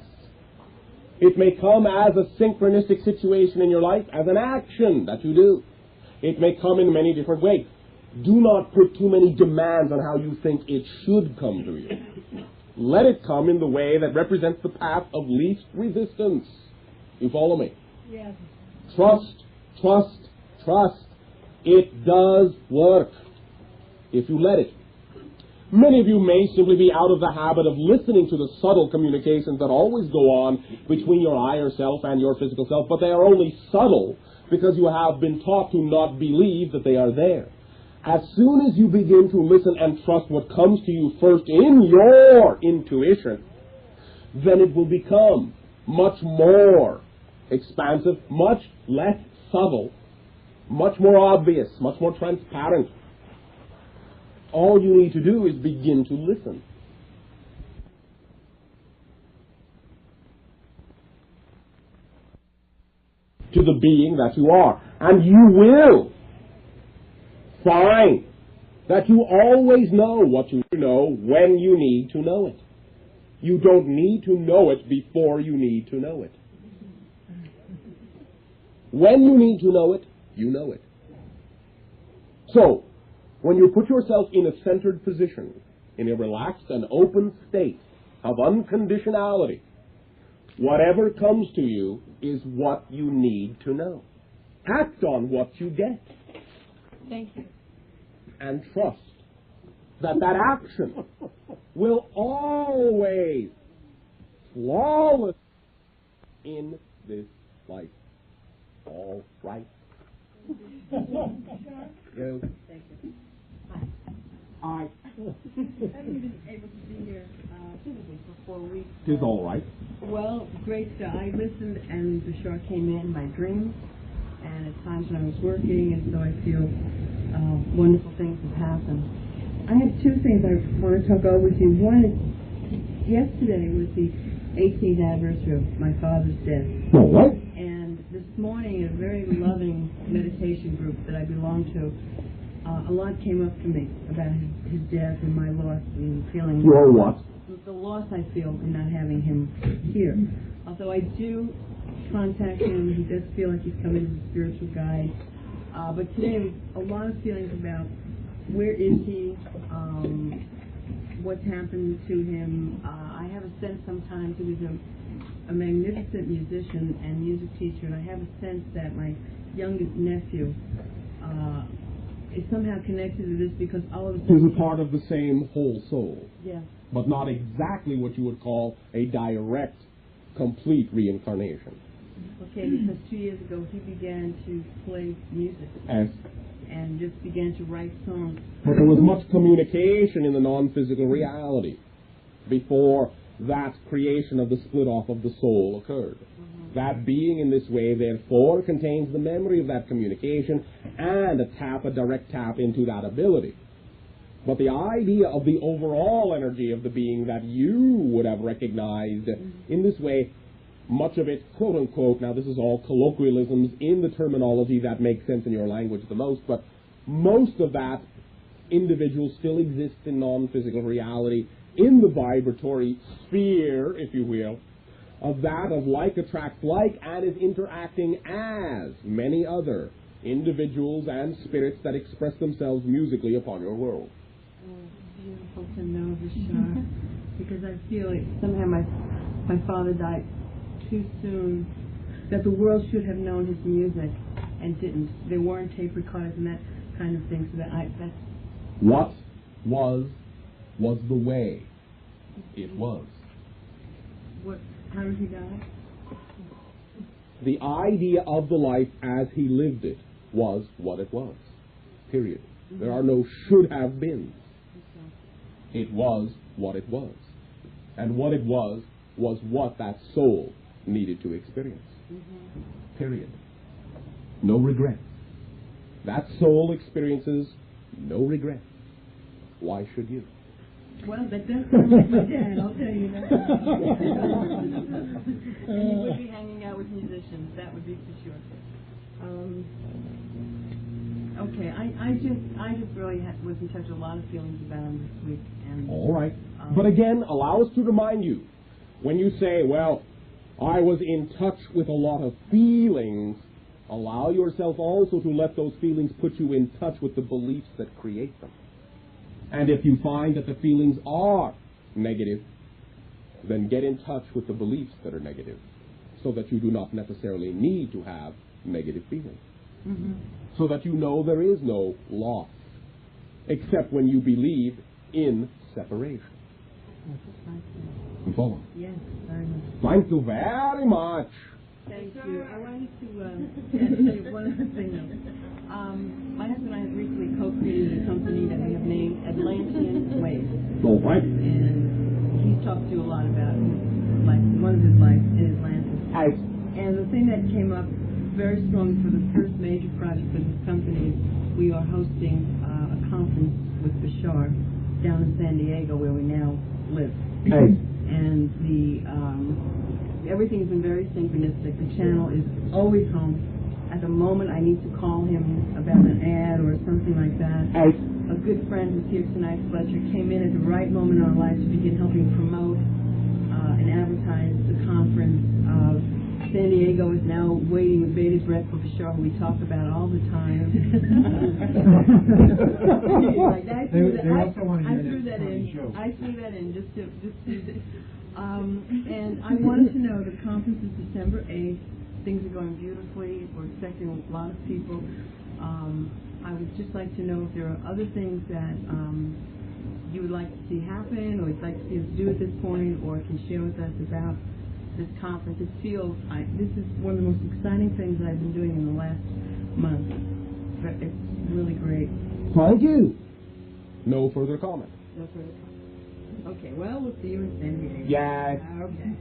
It may come as a synchronistic situation in your life, as an action that you do. It may come in many different ways. Do not put too many demands on how you think it should come to you. Let it come in the way that represents the path of least resistance. You follow me? Yes. Trust, trust, trust. It does work if you let it. Many of you may simply be out of the habit of listening to the subtle communications that always go on between your higher self and your physical self, but they are only subtle because you have been taught to not believe that they are there. As soon as you begin to listen and trust what comes to you first in your intuition, then it will become much more expansive, much less subtle, much more obvious, much more transparent. All you need to do is begin to listen. To the being that you are. And you will find that you always know what you know when you need to know it. You don't need to know it before you need to know it. When you need to know it, you know it. So, when you put yourself in a centered position, in a relaxed and open state of unconditionality, whatever comes to you is what you need to know. Act on what you get. Thank you. And trust that that action will always, flawless in this life. All right. You. Thank you. I. Haven't been able to be here physically for 4 weeks. Tis all right. Well, great. I listened, and Bashar came in my dreams, and at times when I was working, and so I feel wonderful things have happened. I have two things I want to talk over with you. One is, yesterday was the 18th anniversary of my father's death. All right. And this morning, a very loving meditation group that I belong to, a lot came up to me about his death and my loss and feeling. Your what? The loss I feel in not having him here. Although I do contact him, he does feel like he's coming as a spiritual guide. But today, a lot of feelings about where is he, what's happened to him. I have a sense sometimes he was a magnificent musician and music teacher, and I have a sense that my youngest nephew is somehow connected to this because all of a sudden... He's a part of the same whole soul. Yeah. But not exactly what you would call a direct, complete reincarnation. Okay, because 2 years ago he began to play music. As And just began to write songs. But there was much communication in the non-physical reality before that creation of the split off of the soul occurred. That being in this way, therefore, contains the memory of that communication and a direct tap into that ability. But the idea of the overall energy of the being that you would have recognized in this way, much of it, quote unquote, now this is all colloquialisms in the terminology that makes sense in your language the most, but most of that individual still exists in non-physical reality, in the vibratory sphere, if you will, of that of like attracts like, and is interacting as many other individuals and spirits that express themselves musically upon your world. It's beautiful to know, Bashar, because I feel like somehow my father died too soon, that the world should have known his music and didn't. There weren't tape recorders and that kind of thing, so that's... What was the way it was. How did he die? The idea of the life as he lived it was what it was. Period. Mm-hmm. There are no should have beens. Okay. It was what it was. And what it was what that soul needed to experience. Mm-hmm. Period. No regrets. That soul experiences no regrets. Why should you? Well, that does sound like my dad, I'll tell you that. And he would be hanging out with musicians, that would be for sure. Okay, I just really was in touch with a lot of feelings about him this week. And, all right. But again, allow us to remind you, when you say, well, I was in touch with a lot of feelings, allow yourself also to let those feelings put you in touch with the beliefs that create them. And if you find that the feelings are negative, then get in touch with the beliefs that are negative, so that you do not necessarily need to have negative feelings. Mm-hmm. So that you know there is no loss, except when you believe in separation. You follow? Yes, very much. Thank you very much. Thank you. I wanted to say one other thing, though. My husband and I have recently co-created a company that we have named Atlantean Waves. All right. And he's talked to you a lot about life, one of his lives in Atlantis. Hi. And the thing that came up very strong for the first major project for this company is we are hosting a conference with Bashar down in San Diego, where we now live. Hey. And everything's been very synchronistic. The channel is always home. At the moment I need to call him about an ad or something like that. Hey. A good friend who's here tonight, Fletcher, came in at the right moment in our lives to begin helping promote and advertise the conference. San Diego is now waiting with bated breath for Bashar, who we talk about all the time. I threw that in just to and I wanted to know the conference is December 8th. Things are going beautifully. We're expecting a lot of people. I would just like to know if there are other things that you would like to see happen, or you'd like to see us do at this point, or can share with us about this conference. It feels this is one of the most exciting things I've been doing in the last month. It's really great. Thank you. No further comment. No further comment. Okay, well, we'll see you in San Diego. Yeah. Okay.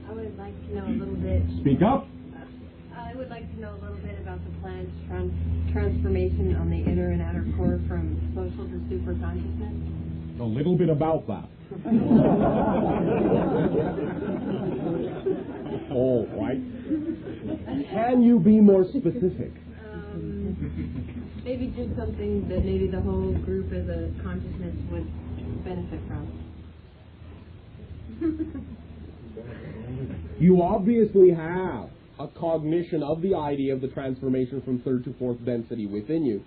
I would like to know a little bit. Speak up. I would like to know a little bit about the planned transformation on the inner and outer core from social to super consciousness. A little bit about that. All right. Can you be more specific? Maybe just something that maybe the whole group as a consciousness would benefit from. You obviously have a cognition of the idea of the transformation from third to fourth density within you.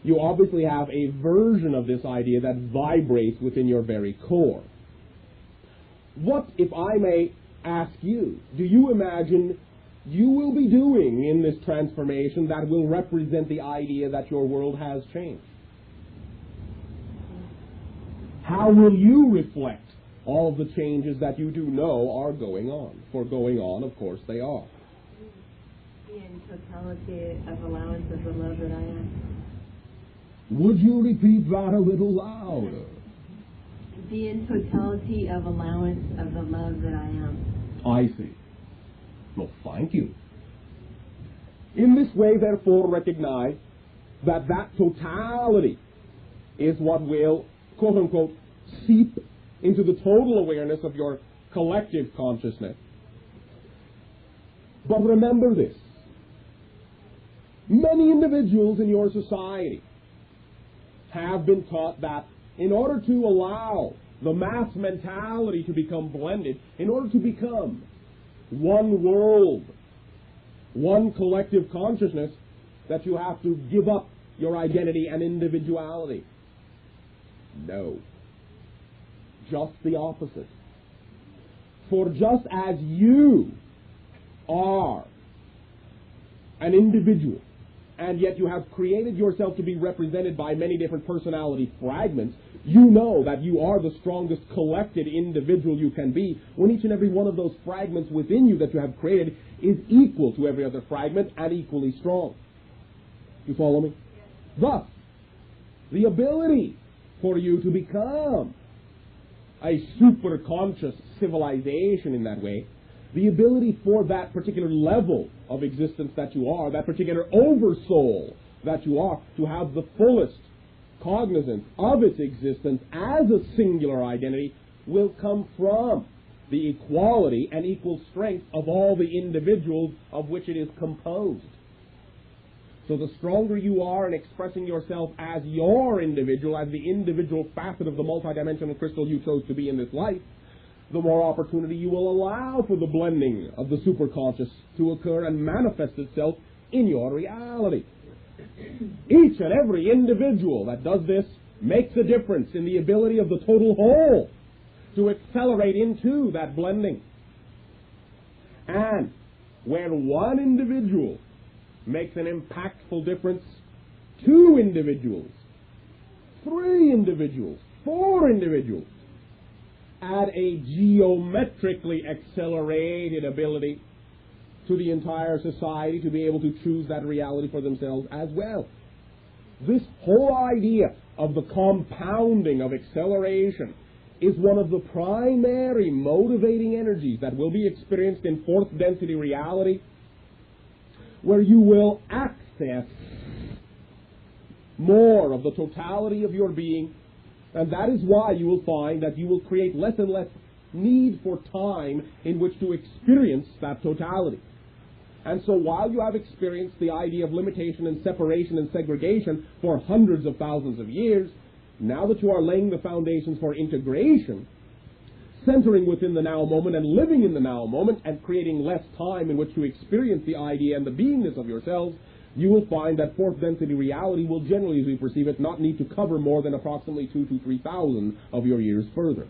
You obviously have a version of this idea that vibrates within your very core. What, if I may ask you, do you imagine you will be doing in this transformation that will represent the idea that your world has changed? How will you reflect all of the changes that you do know are going on? For going on, of course, they are. The in totality of allowance of the love that I am. Would you repeat that a little louder? The in totality of allowance of the love that I am. I see. Well, thank you. In this way, therefore, recognize that totality is what will, quote-unquote, seep into the total awareness of your collective consciousness. But remember this. Many individuals in your society have been taught that in order to allow the mass mentality to become blended, in order to become one world, one collective consciousness, that you have to give up your identity and individuality. No. Just the opposite. For just as you are an individual, and yet you have created yourself to be represented by many different personality fragments, you know that you are the strongest collected individual you can be when each and every one of those fragments within you that you have created is equal to every other fragment and equally strong. You follow me? Thus, the ability for you to become a super-conscious civilization in that way, the ability for that particular level of existence that you are, that particular oversoul that you are, to have the fullest cognizance of its existence as a singular identity will come from the equality and equal strength of all the individuals of which it is composed. So the stronger you are in expressing yourself as your individual, as the individual facet of the multidimensional crystal you chose to be in this life, the more opportunity you will allow for the blending of the superconscious to occur and manifest itself in your reality. Each and every individual that does this makes a difference in the ability of the total whole to accelerate into that blending. And where one individual makes an impactful difference, 2 individuals, 3 individuals, 4 individuals add a geometrically accelerated ability to the entire society to be able to choose that reality for themselves as well. This whole idea of the compounding of acceleration is one of the primary motivating energies that will be experienced in 4th density reality, where you will access more of the totality of your being, and that is why you will find that you will create less and less need for time in which to experience that totality. And so while you have experienced the idea of limitation and separation and segregation for hundreds of thousands of years, now that you are laying the foundations for integration, centering within the now moment and living in the now moment and creating less time in which to experience the idea and the beingness of yourselves, you will find that 4th density reality will generally, as we perceive it, not need to cover more than approximately 2,000 to 3,000 of your years further.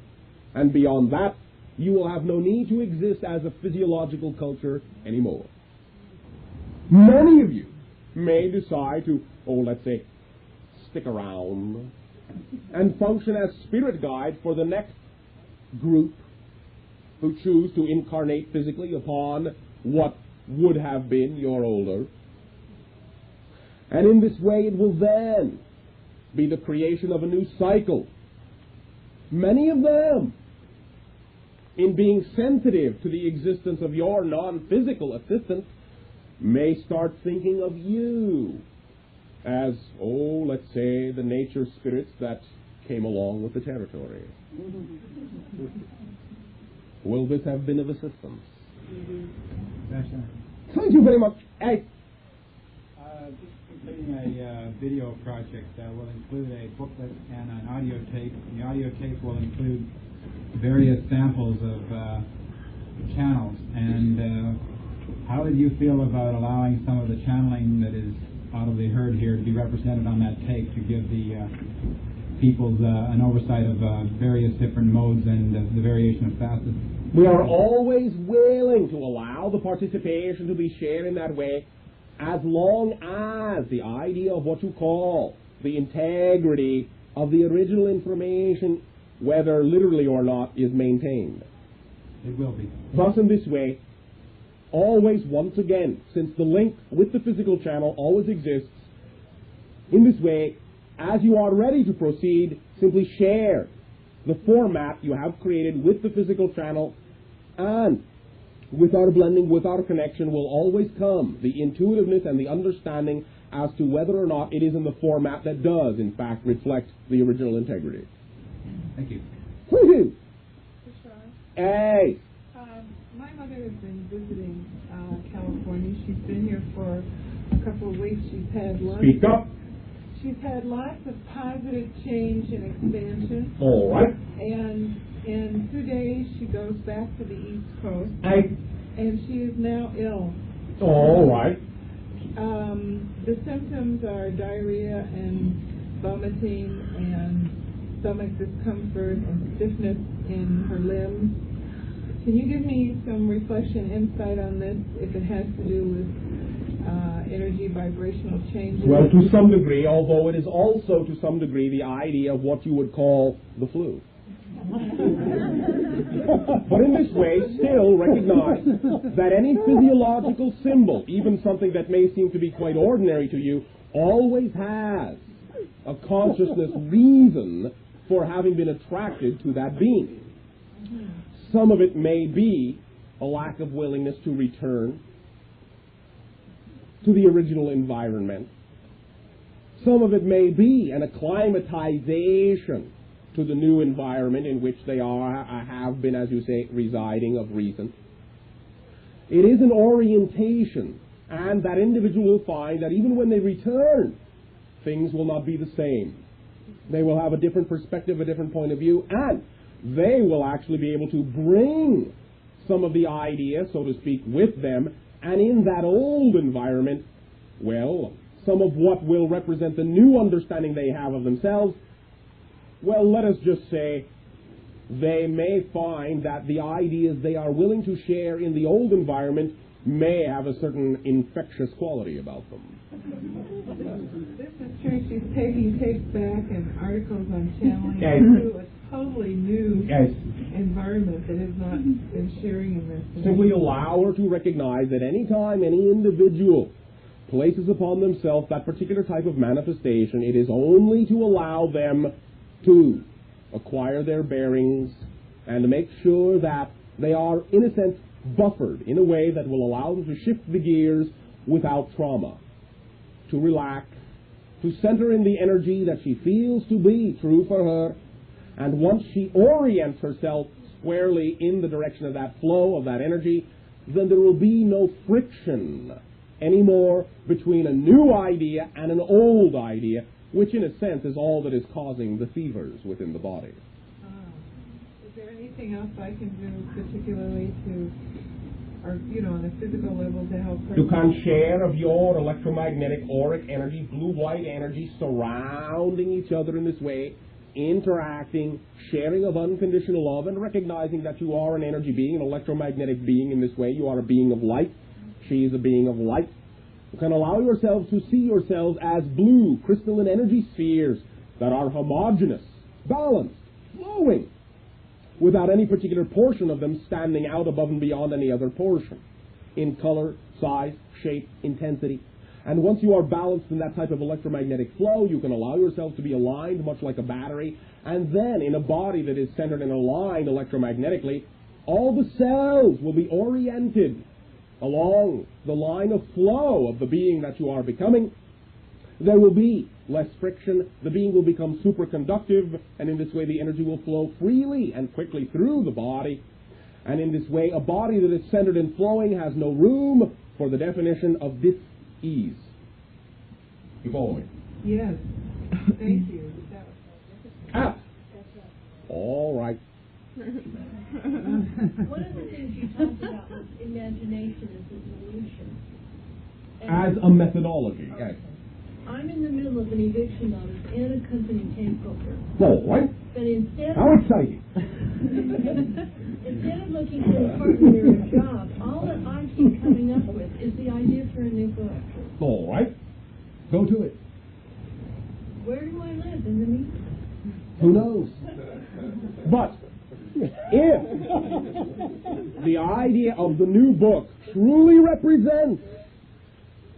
And beyond that, you will have no need to exist as a physiological culture anymore. Many of you may decide to, let's say, stick around and function as spirit guide for the next group who choose to incarnate physically upon what would have been your older. And in this way it will then be the creation of a new cycle. Many of them, in being sensitive to the existence of your non-physical assistance, may start thinking of you as, let's say, the nature spirits that came along with the territory. Will this have been of assistance? Bashar. Thank you very much. Just completing a video project that will include a booklet and an audio tape. The audio tape will include various samples of channels. And how did you feel about allowing some of the channeling that is audibly heard here to be represented on that tape to give the people's an oversight of various different modes and the variation of facets? We are always willing to allow the participation to be shared in that way, as long as the idea of what you call the integrity of the original information, whether literally or not, is maintained. It will be. Thus, in this way, always, once again, since the link with the physical channel always exists, in this way, as you are ready to proceed, simply share the format you have created with the physical channel, and with our blending, with our connection, will always come the intuitiveness and the understanding as to whether or not it is in the format that does, in fact, reflect the original integrity. Thank you. Woohoo! Bashar, Hey! my mother has been visiting California. She's been here for a couple of weeks, she's had lots. Speak up. She's had lots of positive change and expansion. All right. And in 2 days, she goes back to the East Coast. And she is now ill. All right. The symptoms are diarrhea and vomiting and stomach discomfort and stiffness in her limbs. Can you give me some reflection, insight on this, if it has to do with energy vibrational changes? Well, to some degree, although it is also to some degree the idea of what you would call the flu. But in this way, still recognize that any physiological symbol, even something that may seem to be quite ordinary to you, always has a consciousness reason for having been attracted to that being. Some of it may be a lack of willingness to return to the original environment. Some of it may be an acclimatization to the new environment in which they have been, as you say, residing of recent. It is an orientation, and that individual will find that even when they return, things will not be the same. They will have a different perspective, a different point of view, and they will actually be able to bring some of the ideas, so to speak, with them, and in that old environment, well, some of what will represent the new understanding they have of themselves, well, let us just say they may find that the ideas they are willing to share in the old environment may have a certain infectious quality about them. This is true. She's taking tapes back and articles on channeling into a totally new environment that has not been sharing in this. Simply allow her to recognize that any time any individual places upon themselves that particular type of manifestation, it is only to allow them to acquire their bearings and to make sure that they are, in a sense, buffered in a way that will allow them to shift the gears without trauma, to relax, to center in the energy that she feels to be true for her, and once she orients herself squarely in the direction of that flow, of that energy, then there will be no friction anymore between a new idea and an old idea, which in a sense is all that is causing the fevers within the body. Is there anything else I can do particularly to, or, on a physical level to help her? You can share of your electromagnetic auric energy, blue-white energy, surrounding each other in this way, interacting, sharing of unconditional love, and recognizing that you are an energy being, an electromagnetic being in this way. You are a being of light. She is a being of light. You can allow yourselves to see yourselves as blue, crystalline energy spheres that are homogeneous, balanced, flowing, without any particular portion of them standing out above and beyond any other portion, in color, size, shape, intensity. And once you are balanced in that type of electromagnetic flow, you can allow yourself to be aligned much like a battery, and then in a body that is centered and aligned electromagnetically, all the cells will be oriented along the line of flow of the being that you are becoming. There will be less friction, the being will become superconductive, and in this way the energy will flow freely and quickly through the body. And in this way, a body that is centered and flowing has no room for the definition of dis-ease. You follow me? Yes. Thank you. Ah! All right. One of the things you talked about was imagination as a solution. As a methodology, yes. I'm in the middle of an eviction notice and a company takeover. All right. But instead How exciting. instead of looking for a partner or a job, all that I keep coming up with is the idea for a new book. All right. Go to it. Where do I live in the meantime? Who knows? But if the idea of the new book truly represents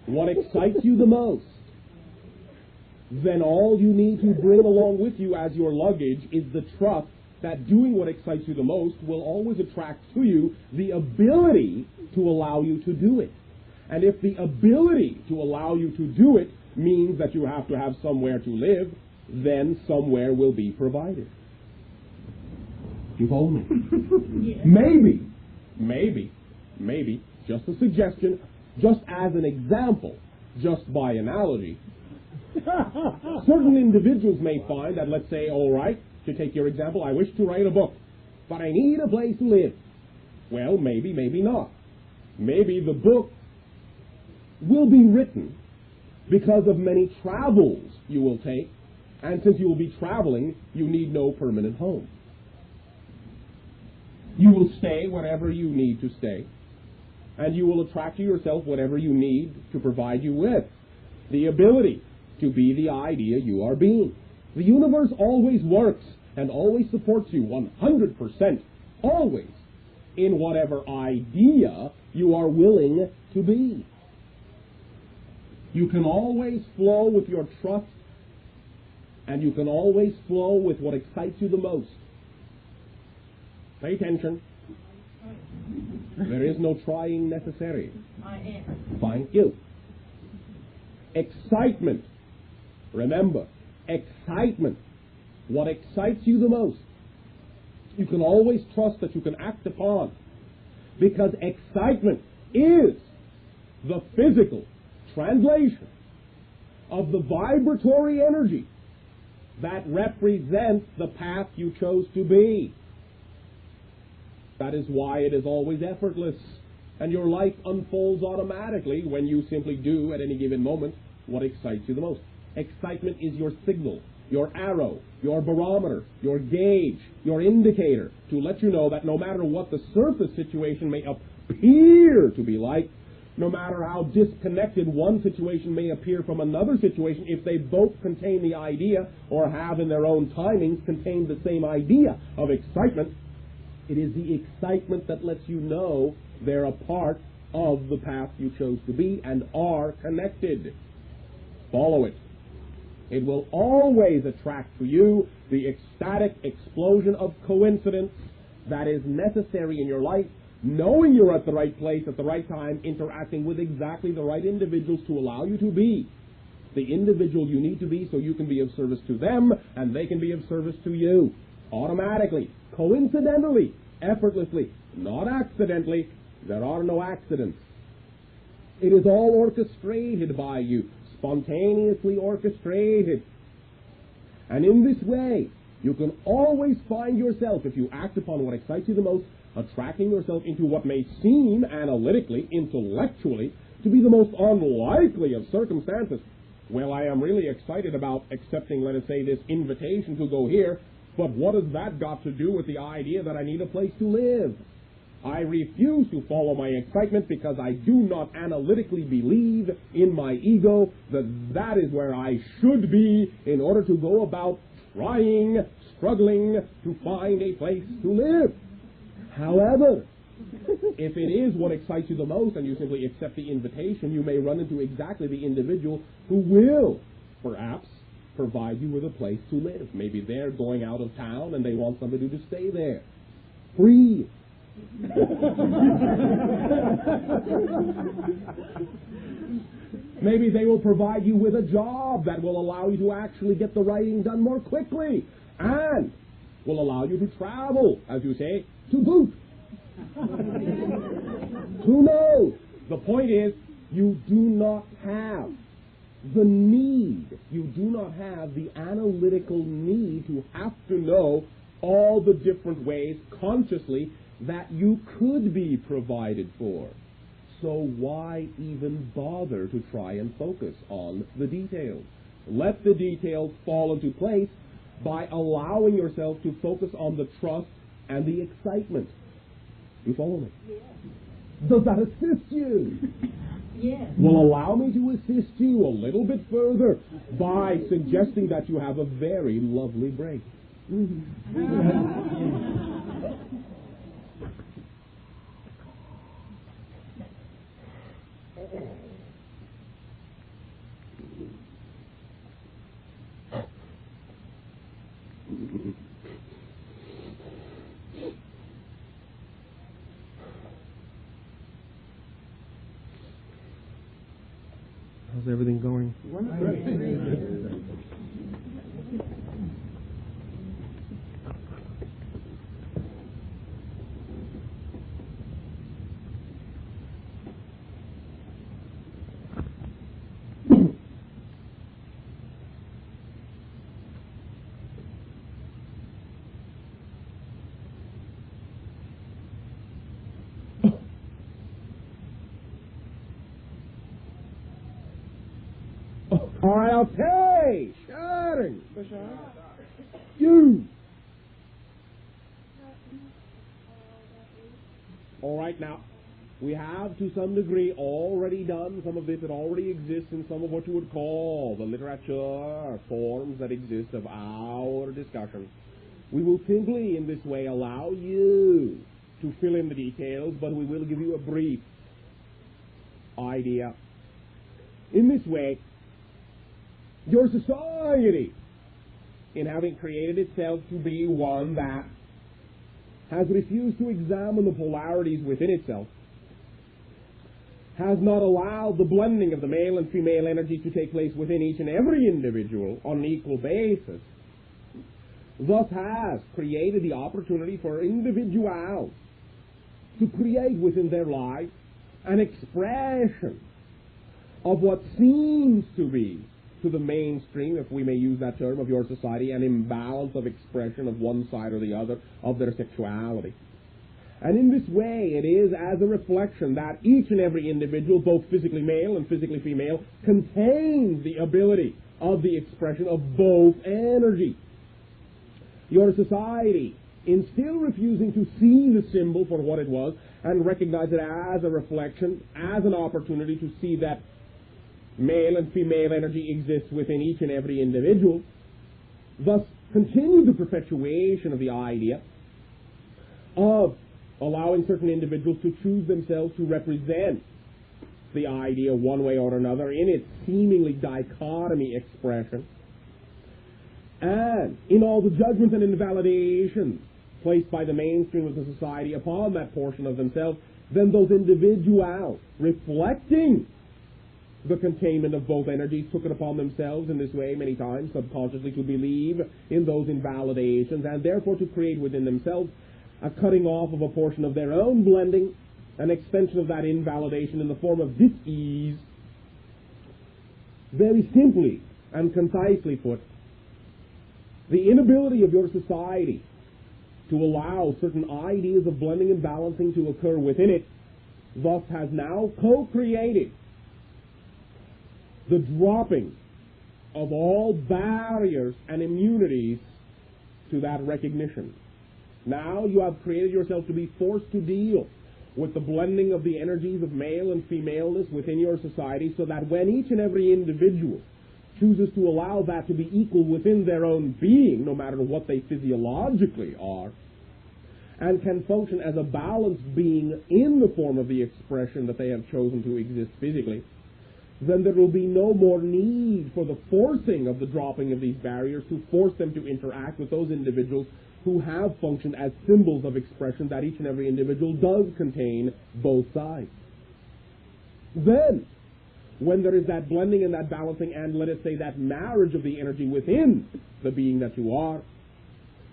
what excites you the most, then all you need to bring along with you as your luggage is the trust that doing what excites you the most will always attract to you the ability to allow you to do it. And if the ability to allow you to do it means that you have to have somewhere to live, then somewhere will be provided. You follow me? Yes. Maybe, just a suggestion, just as an example, just by analogy. Certain individuals may find that, let's say, all right, to take your example, I wish to write a book, but I need a place to live. Well, maybe, maybe not. Maybe the book will be written because of many travels you will take, and since you will be traveling, you need no permanent home. You will stay wherever you need to stay, and you will attract to yourself whatever you need to provide you with the ability to be the idea you are being. The universe always works and always supports you 100%, always, in whatever idea you are willing to be. You can always flow with your trust, and you can always flow with what excites you the most. Pay attention. There is no trying necessary. I am. Thank you. Excitement. Remember, excitement. What excites you the most, you can always trust that you can act upon, because excitement is the physical translation of the vibratory energy that represents the path you chose to be. That is why it is always effortless, and your life unfolds automatically when you simply do at any given moment what excites you the most. Excitement is your signal, your arrow, your barometer, your gauge, your indicator to let you know that no matter what the surface situation may appear to be like, no matter how disconnected one situation may appear from another situation, if they both contain the idea or have in their own timings contained the same idea of excitement, it is the excitement that lets you know they're a part of the path you chose to be and are connected. Follow it. It will always attract to you the ecstatic explosion of coincidence that is necessary in your life, knowing you're at the right place at the right time, interacting with exactly the right individuals to allow you to be the individual you need to be so you can be of service to them and they can be of service to you. Automatically, coincidentally, effortlessly, not accidentally. There are no accidents. It is all orchestrated by you, spontaneously orchestrated. And in this way, you can always find yourself, if you act upon what excites you the most, attracting yourself into what may seem analytically, intellectually, to be the most unlikely of circumstances. Well, I am really excited about accepting, let us say, this invitation to go here, but what has that got to do with the idea that I need a place to live? I refuse to follow my excitement because I do not analytically believe in my ego that that is where I should be in order to go about trying, struggling to find a place to live. However, if it is what excites you the most and you simply accept the invitation, you may run into exactly the individual who will, perhaps, provide you with a place to live. Maybe they're going out of town and they want somebody to stay there. Free. Maybe they will provide you with a job that will allow you to actually get the writing done more quickly and will allow you to travel, as you say, to boot. Who knows? The point is, you do not have the need, you do not have the analytical need to have to know all the different ways consciously that you could be provided for. So why even bother to try and focus on the details? Let the details fall into place by allowing yourself to focus on the trust and the excitement. You follow me? Yes. Does that assist you? Yes. Well, allow me to assist you a little bit further by suggesting that you have a very lovely break. How's everything going? All right, okay. Sharing. Bashar. You. All right, now, we have to some degree already done some of this. It already exists in some of what you would call the literature forms that exist of our discussion. We will simply, in this way, allow you to fill in the details, but we will give you a brief idea. In this way, your society, in having created itself to be one that has refused to examine the polarities within itself, has not allowed the blending of the male and female energy to take place within each and every individual on an equal basis, thus has created the opportunity for individuals to create within their life an expression of what seems to be, to the mainstream, if we may use that term, of your society, an imbalance of expression of one side or the other of their sexuality. And in this way, it is as a reflection that each and every individual, both physically male and physically female, contains the ability of the expression of both energy. Your society, in still refusing to see the symbol for what it was and recognize it as a reflection, as an opportunity to see that male and female energy exists within each and every individual, thus continued the perpetuation of the idea of allowing certain individuals to choose themselves to represent the idea one way or another in its seemingly dichotomy expression, and in all the judgments and invalidations placed by the mainstream of the society upon that portion of themselves, then those individuals, reflecting the containment of both energies, took it upon themselves in this way many times subconsciously to believe in those invalidations, and therefore to create within themselves a cutting off of a portion of their own blending, an extension of that invalidation in the form of dis-ease. Very simply and concisely put, the inability of your society to allow certain ideas of blending and balancing to occur within it thus has now co-created the dropping of all barriers and immunities to that recognition. Now you have created yourself to be forced to deal with the blending of the energies of male and femaleness within your society, so that when each and every individual chooses to allow that to be equal within their own being, no matter what they physiologically are, and can function as a balanced being in the form of the expression that they have chosen to exist physically, then there will be no more need for the forcing of the dropping of these barriers to force them to interact with those individuals who have functioned as symbols of expression that each and every individual does contain both sides. Then, when there is that blending and that balancing and, let us say, that marriage of the energy within the being that you are,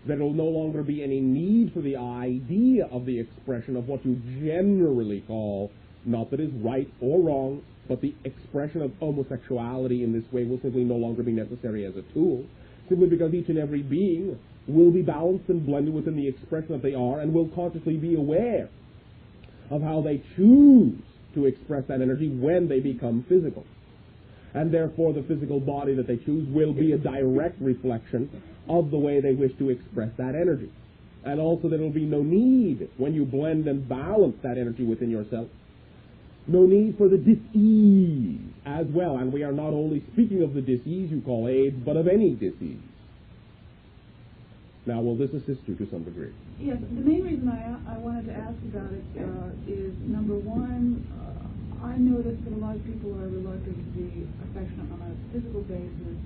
there will no longer be any need for the idea of the expression of what you generally call, not that is right or wrong, but the expression of homosexuality in this way will simply no longer be necessary as a tool, simply because each and every being will be balanced and blended within the expression that they are, and will consciously be aware of how they choose to express that energy when they become physical. And therefore the physical body that they choose will be a direct reflection of the way they wish to express that energy. And also there will be no need, when you blend and balance that energy within yourself, no need for the dis-ease as well. And we are not only speaking of the dis-ease you call AIDS, but of any dis-ease. Now, will this assist you to some degree? Yes, the main reason I wanted to ask about it is, number one, I noticed that a lot of people are reluctant to be affectionate on a physical basis,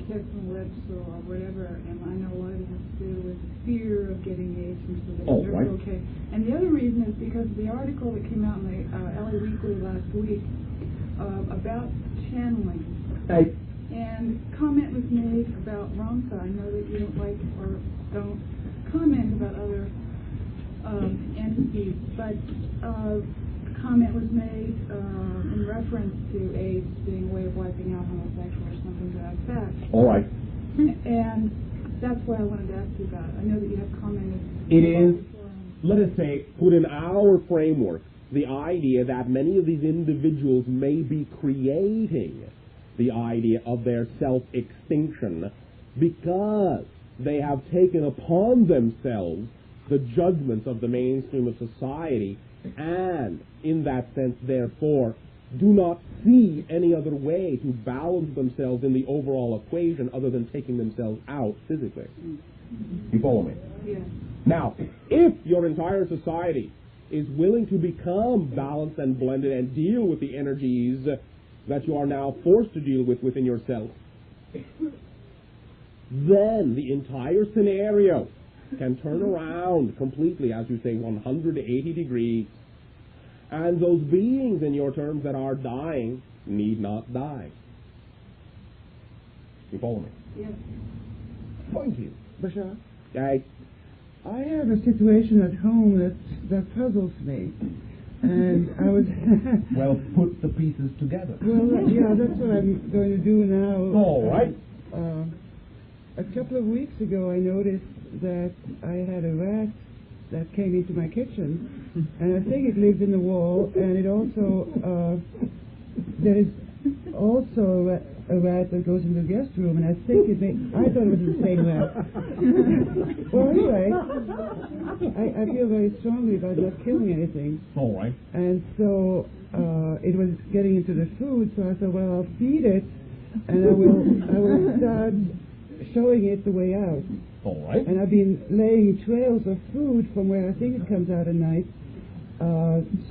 kiss on lips or whatever, and I know a lot of it has to do with fear of getting AIDS, and so they're right. Okay. And the other reason is because of the article that came out in the LA Weekly last week about channeling. Hey. And comment was made about Ramsa. I know that you don't like or don't comment about other entities, but a comment was made in reference to AIDS being a way of wiping out homosexuals or something to that effect. All right. And that's why I wanted to ask you about it. I know that you have commented. It is, let us say, put in our framework the idea that many of these individuals may be creating the idea of their self-extinction because they have taken upon themselves the judgments of the mainstream of society, and in that sense, therefore, do not see any other way to balance themselves in the overall equation other than taking themselves out physically. You follow me? Yes. Now, if your entire society is willing to become balanced and blended and deal with the energies that you are now forced to deal with within yourself, then the entire scenario can turn around completely, as you say, 180 degrees. And those beings, in your terms, that are dying need not die. You follow me? Yes. Thank you. Bashar, I have a situation at home that puzzles me. And I was... well, put the pieces together. Well, yeah, that's what I'm going to do now. All right. A couple of weeks ago, I noticed that I had a rat that came into my kitchen, and I think it lives in the wall, and it also, there is also a rat that goes into the guest room, and I think I thought it was the same rat. Well, anyway, I feel very strongly about not killing anything. All right. And so it was getting into the food, so I thought, well, I'll feed it, and I will start showing it the way out. All right. And I've been laying trails of food from where I think it comes out at night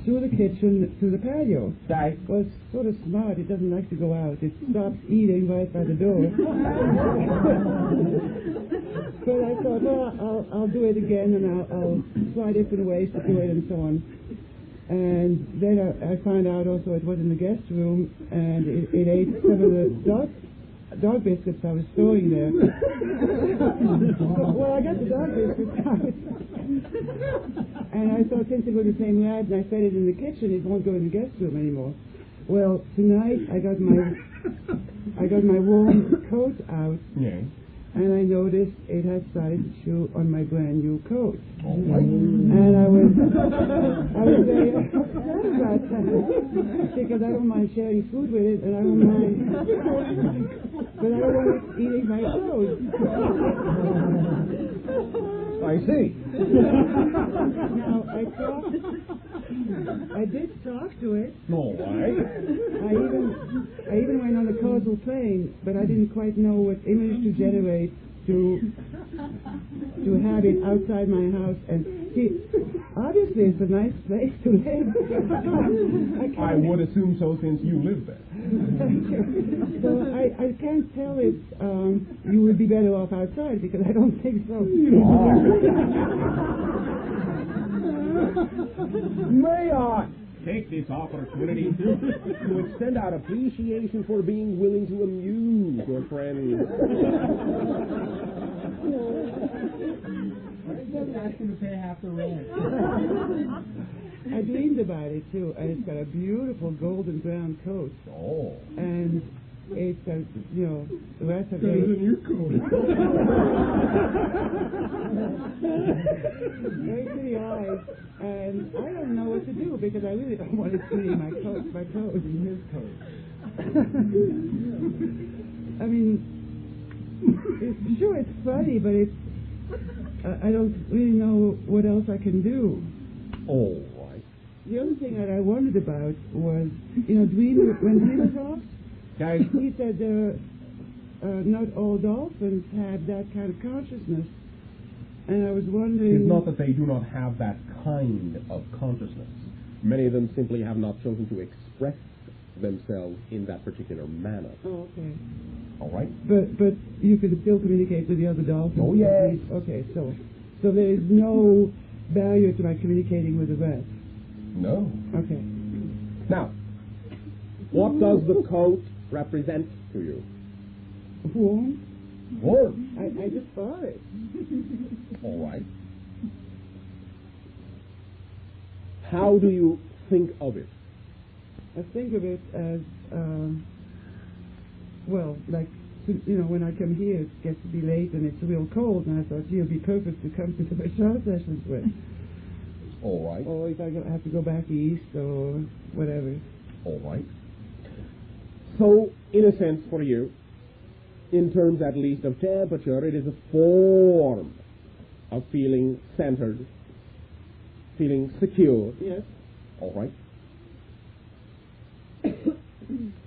through the kitchen to the patio. Right. Well, it's sort of smart. It doesn't like to go out. It stops eating right by the door. But I thought, well, I'll do it again, and I'll try different ways to do it and so on. And then I found out also it was in the guest room, and it ate some of the dog biscuits I was storing there. Well, I got the dog biscuits out. And I thought, since it was the same rat and I fed it in the kitchen, it won't go in the guest room anymore. Well, tonight I got my warm coat out. Yeah. And I noticed it had started to chew on my brand new coat. All right. And I was very upset about that, because I don't mind sharing food with it, and I don't mind, but I don't want it eating my clothes. I see. Now, I did talk to it. All right. I even went on the causal plane, but I didn't quite know what image to generate to have it outside my house. And see, obviously it's a nice place to live. I would assume so, since you live there. So I can't tell if you would be better off outside, because I don't think so. May I take this opportunity to extend our appreciation for being willing to amuse your friends. Ask him to pay half the rent. I dreamed about it too, and it's got a beautiful golden brown coat. Oh. And it's the rest of Better than your coat. very pretty eyes, and I don't know what to do, because I really don't want it eating my clothes and his coat. I mean, it's funny, but it's I don't really know what else I can do. All right. The other thing that I wondered about was, when Dreamer talks, Okay. he said not all dolphins have that kind of consciousness. And I was wondering... It's not that they do not have that kind of consciousness. Many of them simply have not chosen to express themselves in that particular manner. Oh, okay. All right? But you can still communicate with the other dolphins? Oh, yes. Okay, so there is no barrier to my communicating with the rest? No. Okay. Now, what does the coat represent to you? Warm? Warm. I just saw it. All right. How do you think of it? I think of it as, when I come here, it gets to be late and it's real cold, and I thought, it'd be perfect to come to the Bashar sessions with. All right. Or if I have to go back east or whatever. All right. So, in a sense for you, in terms at least of temperature, it is a form of feeling centered, feeling secure. Yes. All right.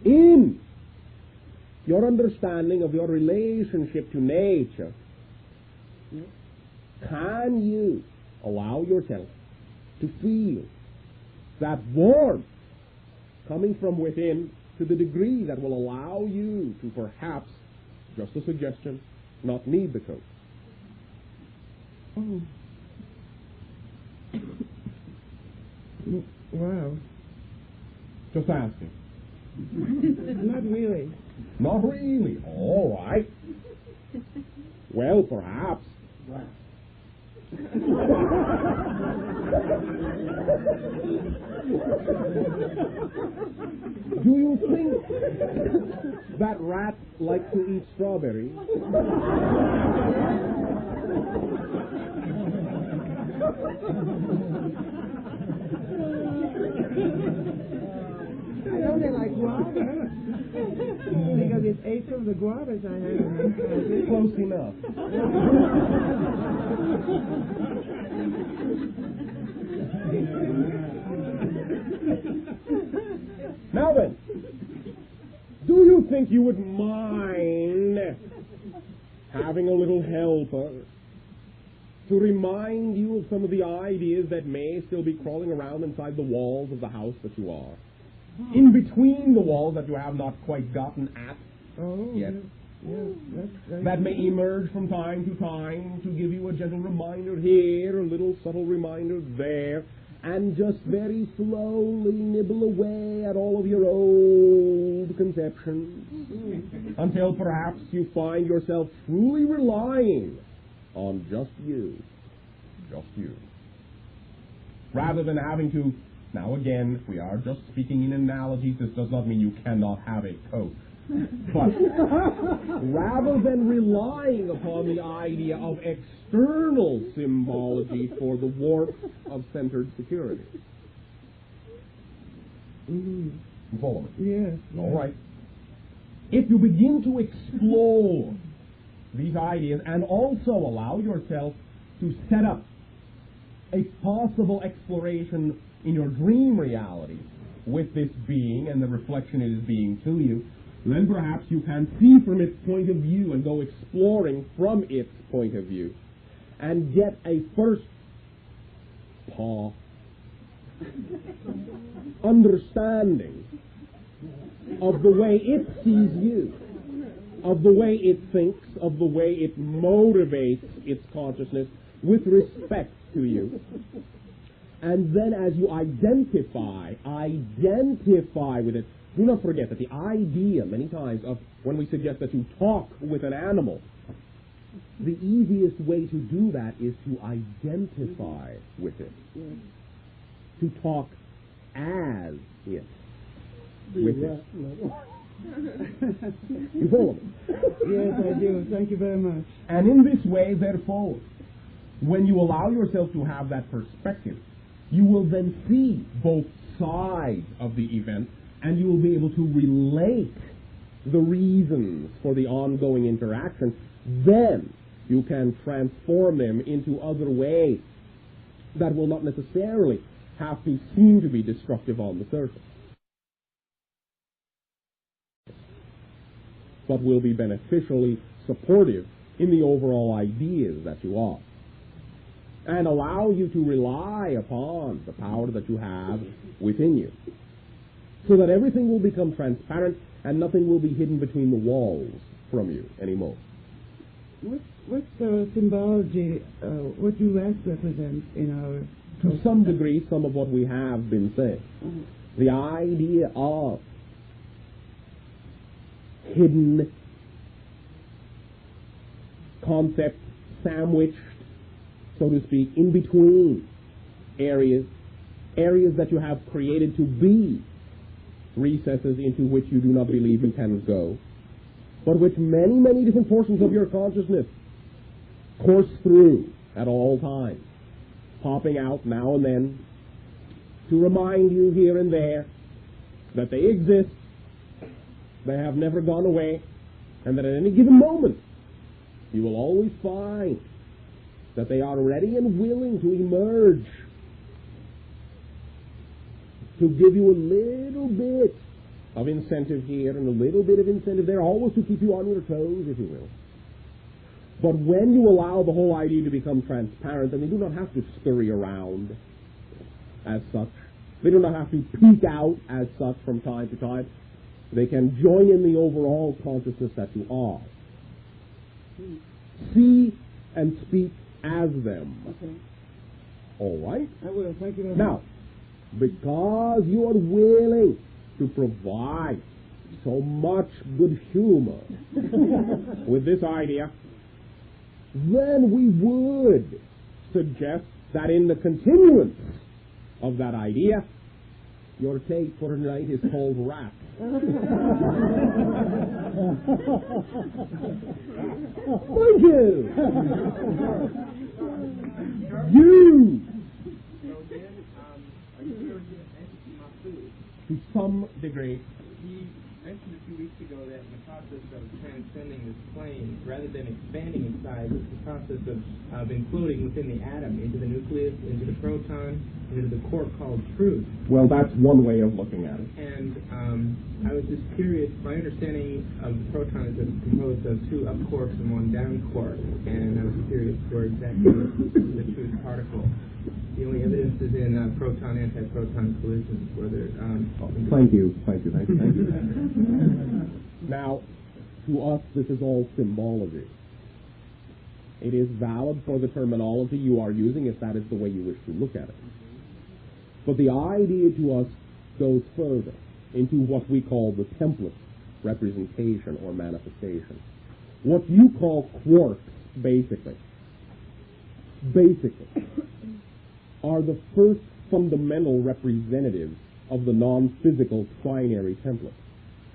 In your understanding of your relationship to nature, can you allow yourself to feel that warmth coming from within to the degree that will allow you to perhaps, just a suggestion, not need the coat? Oh. Wow. Just asking. Not really. Not really. All right. Well, perhaps. Do you think that rats like to eat strawberries? I know they like guava. Because it ate some of the guavas I had. Close enough. Now then, do you think you would mind having a little helper to remind you of some of the ideas that may still be crawling around inside the walls of the house that you are? In between the walls that you have not quite gotten at yet. That may emerge from time to time to give you a gentle reminder here, a little subtle reminder there, and just very slowly nibble away at all of your old conceptions until perhaps you find yourself truly relying on just you, rather than having to. Now again, we are just speaking in analogies. This does not mean you cannot have a coat. But rather than relying upon the idea of external symbology for the warmth of centered security. You follow me? Yes. All right. If you begin to explore these ideas and also allow yourself to set up a possible exploration in your dream reality with this being and the reflection it is being to you, then perhaps you can see from its point of view and go exploring from its point of view and get a first understanding of the way it sees you, of the way it thinks, of the way it motivates its consciousness with respect to you. And then as you identify with it, do not forget that the idea, many times, of when we suggest that you talk with an animal, the easiest way to do that is to identify with it. To talk as it. With it. You follow me? Yes, I do. Thank you very much. And in this way, therefore, when you allow yourself to have that perspective, you will then see both sides of the event, and you will be able to relate the reasons for the ongoing interaction. Then you can transform them into other ways that will not necessarily have to seem to be destructive on the surface, but will be beneficially supportive in the overall ideas that you are, and allow you to rely upon the power that you have within you, so that everything will become transparent and nothing will be hidden between the walls from you anymore. What's the symbology, what do rats represent in our... To some degree, some of what we have been saying. The idea of hidden concepts sandwiched, so to speak, in between areas that you have created to be recesses into which you do not believe you can go, but which many, many different portions of your consciousness course through at all times. popping out now and then to remind you here and there that they exist, they have never gone away, and that at any given moment you will always find that they are ready and willing to emerge, to give you a little bit of incentive here and a little bit of incentive there, always to keep you on your toes, if you will. But when you allow the whole idea to become transparent, then they do not have to scurry around as such. They do not have to peek out as such from time to time. They can join in the overall consciousness that you are. See and speak as them. Okay. All right? I will. Thank you very much. Now, because you are willing to provide so much good humor with this idea, then we would suggest that in the continuance of that idea, your take for tonight is called rap. Thank you. You. To some degree. He mentioned a few weeks ago that in the process of transcending this plane, rather than expanding in size, it's the process of imploding within the atom, into the nucleus, into the proton, into the quark called truth. Well, that's one way of looking at it. And I was just curious, my understanding of the proton is that it's composed of two up quarks and one down quark, and I was curious where exactly the truth particle. The only evidence is in proton-antiproton collisions, where they're... Thank you. Now, to us, this is all symbology. It is valid for the terminology you are using if that is the way you wish to look at it. But the idea to us goes further into what we call the template representation or manifestation. What you call quarks, basically, are the first fundamental representatives of the non-physical trinary template,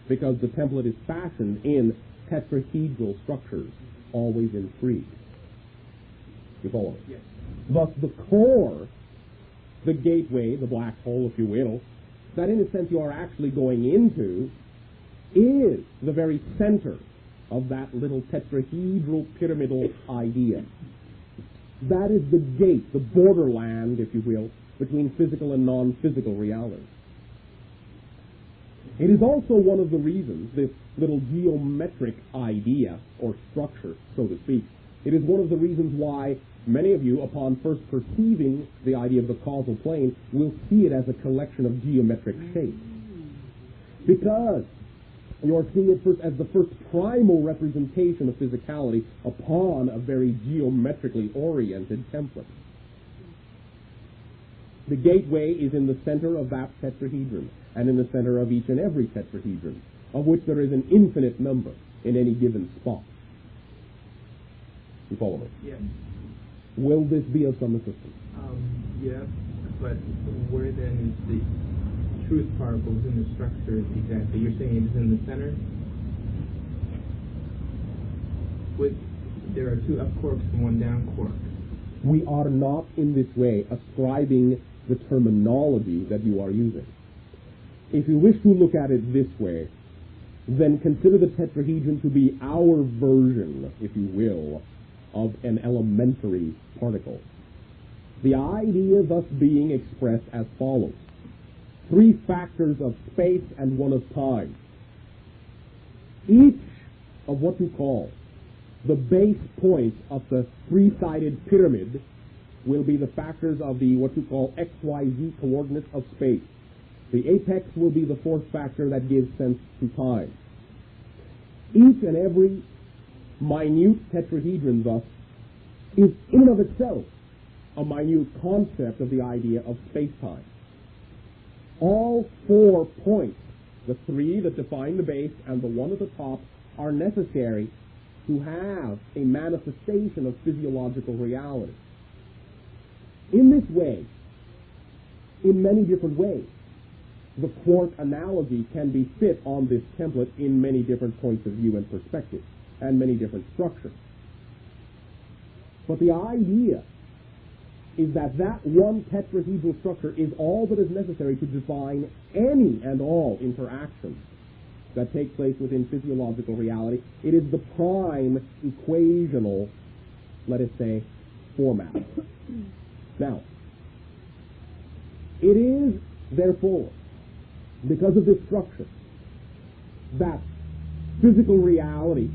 because the template is fashioned in tetrahedral structures, always in three. You follow me? Yes. Thus the core, the gateway, the black hole, if you will, that in a sense you are actually going into, is the very center of that little tetrahedral pyramidal idea. That is the gate, the borderland, if you will, between physical and non-physical reality. It is also one of the reasons, this little geometric idea, or structure, so to speak, it is one of the reasons why many of you, upon first perceiving the idea of the causal plane, will see it as a collection of geometric shapes. Because you're seeing it first as the first primal representation of physicality upon a very geometrically oriented template. The gateway is in the center of that tetrahedron, and in the center of each and every tetrahedron, of which there is an infinite number in any given spot. You follow me? Yes. Will this be of some assistance? Yes, but where then is the truth particles in the structure exactly? You're saying it is in the center? There are two up quarks and one down quark. We are not in this way ascribing the terminology that you are using. If you wish to look at it this way, then consider the tetrahedron to be our version, if you will, of an elementary particle. The idea thus being expressed as follows: three factors of space and one of time. Each of what you call the base points of the three-sided pyramid will be the factors of the what you call XYZ coordinates of space. The apex will be the fourth factor that gives sense to time. Each and every minute tetrahedron, thus, is in and of itself a minute concept of the idea of space-time. All 4 points, the three that define the base and the one at the top, are necessary to have a manifestation of physiological reality. In this way, in many different ways, the quark analogy can be fit on this template in many different points of view and perspective, and many different structures. But the idea is that that one tetrahedral structure is all that is necessary to define any and all interactions that take place within physiological reality. It is the prime equational, let us say, format. Now, it is, therefore, because of this structure, that physical reality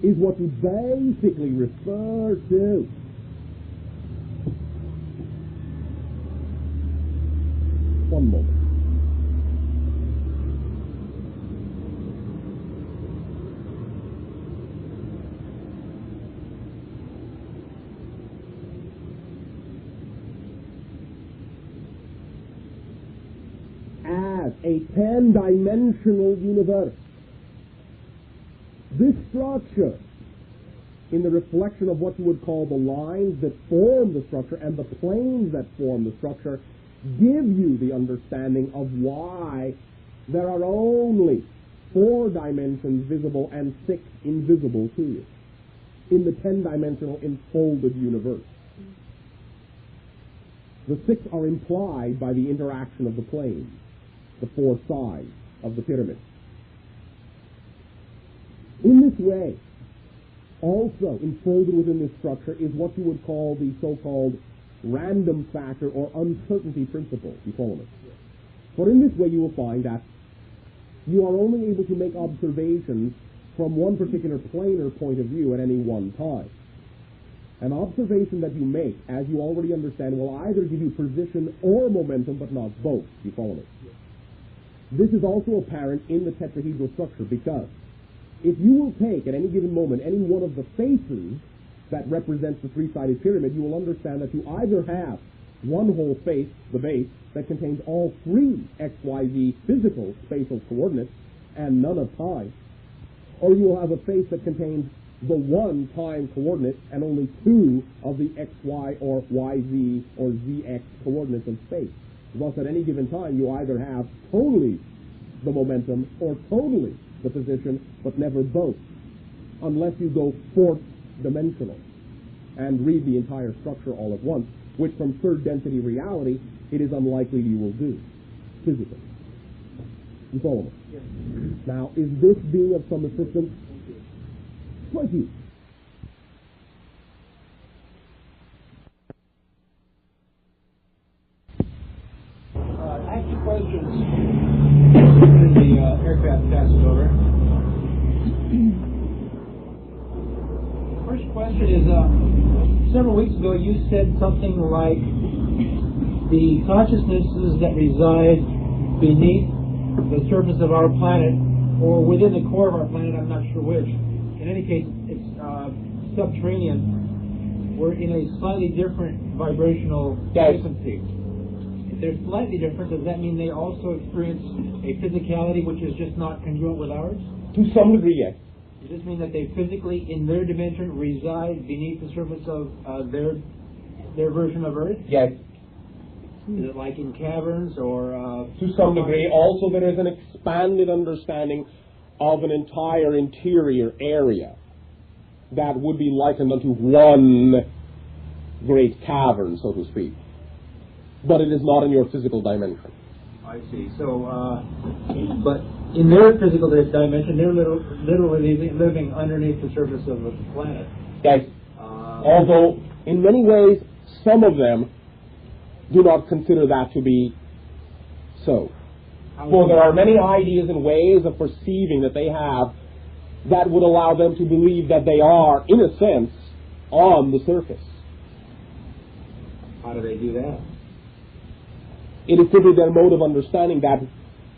is what we basically refer to one moment. As a 10-dimensional universe, this structure, in the reflection of what you would call the lines that form the structure and the planes that form the structure, give you the understanding of why there are only 4 dimensions visible and 6 invisible to you in the 10-dimensional enfolded universe. The 6 are implied by the interaction of the planes, the 4 sides of the pyramid. In this way, also enfolded within this structure is what you would call the so-called random factor or uncertainty principle. You follow me? For in this way you will find that you are only able to make observations from one particular planar point of view at any one time. An observation that you make, as you already understand, will either give you position or momentum, but not both. You follow me? This is also apparent in the tetrahedral structure, because if you will take at any given moment any one of the faces that represents the 3-sided pyramid, you will understand that you either have one whole face, the base, that contains all 3 XYZ physical spatial coordinates and none of time, or you will have a face that contains the 1 time coordinate and only 2 of the XY or YZ or ZX coordinates of space. Thus, at any given time, you either have totally the momentum or totally the position, but never both, unless you go 4th dimensional and read the entire structure all at once, which from 3rd density reality, it is unlikely you will do physically. You follow me? Yes. Now, is this being of some assistance? Thank you. Ask your questions when the aircraft passes over. First question is, several weeks ago you said something like the consciousnesses that reside beneath the surface of our planet, or within the core of our planet, I'm not sure which. In any case, it's subterranean. We're in a slightly different vibrational frequency. If they're slightly different, does that mean they also experience a physicality which is just not congruent with ours? To some degree, yes. Does this mean that they physically, in their dimension, reside beneath the surface of their version of Earth? Yes. Is it like in caverns or... to some degree. Also, there is an expanded understanding of an entire interior area that would be likened unto one great cavern, so to speak. But it is not in your physical dimension. I see. So, but in their physical dimension, they're literally living underneath the surface of the planet. Yes. Although, in many ways, some of them do not consider that to be so. For there are many ideas and ways of perceiving that they have that would allow them to believe that they are, in a sense, on the surface. How do they do that? It is simply their mode of understanding that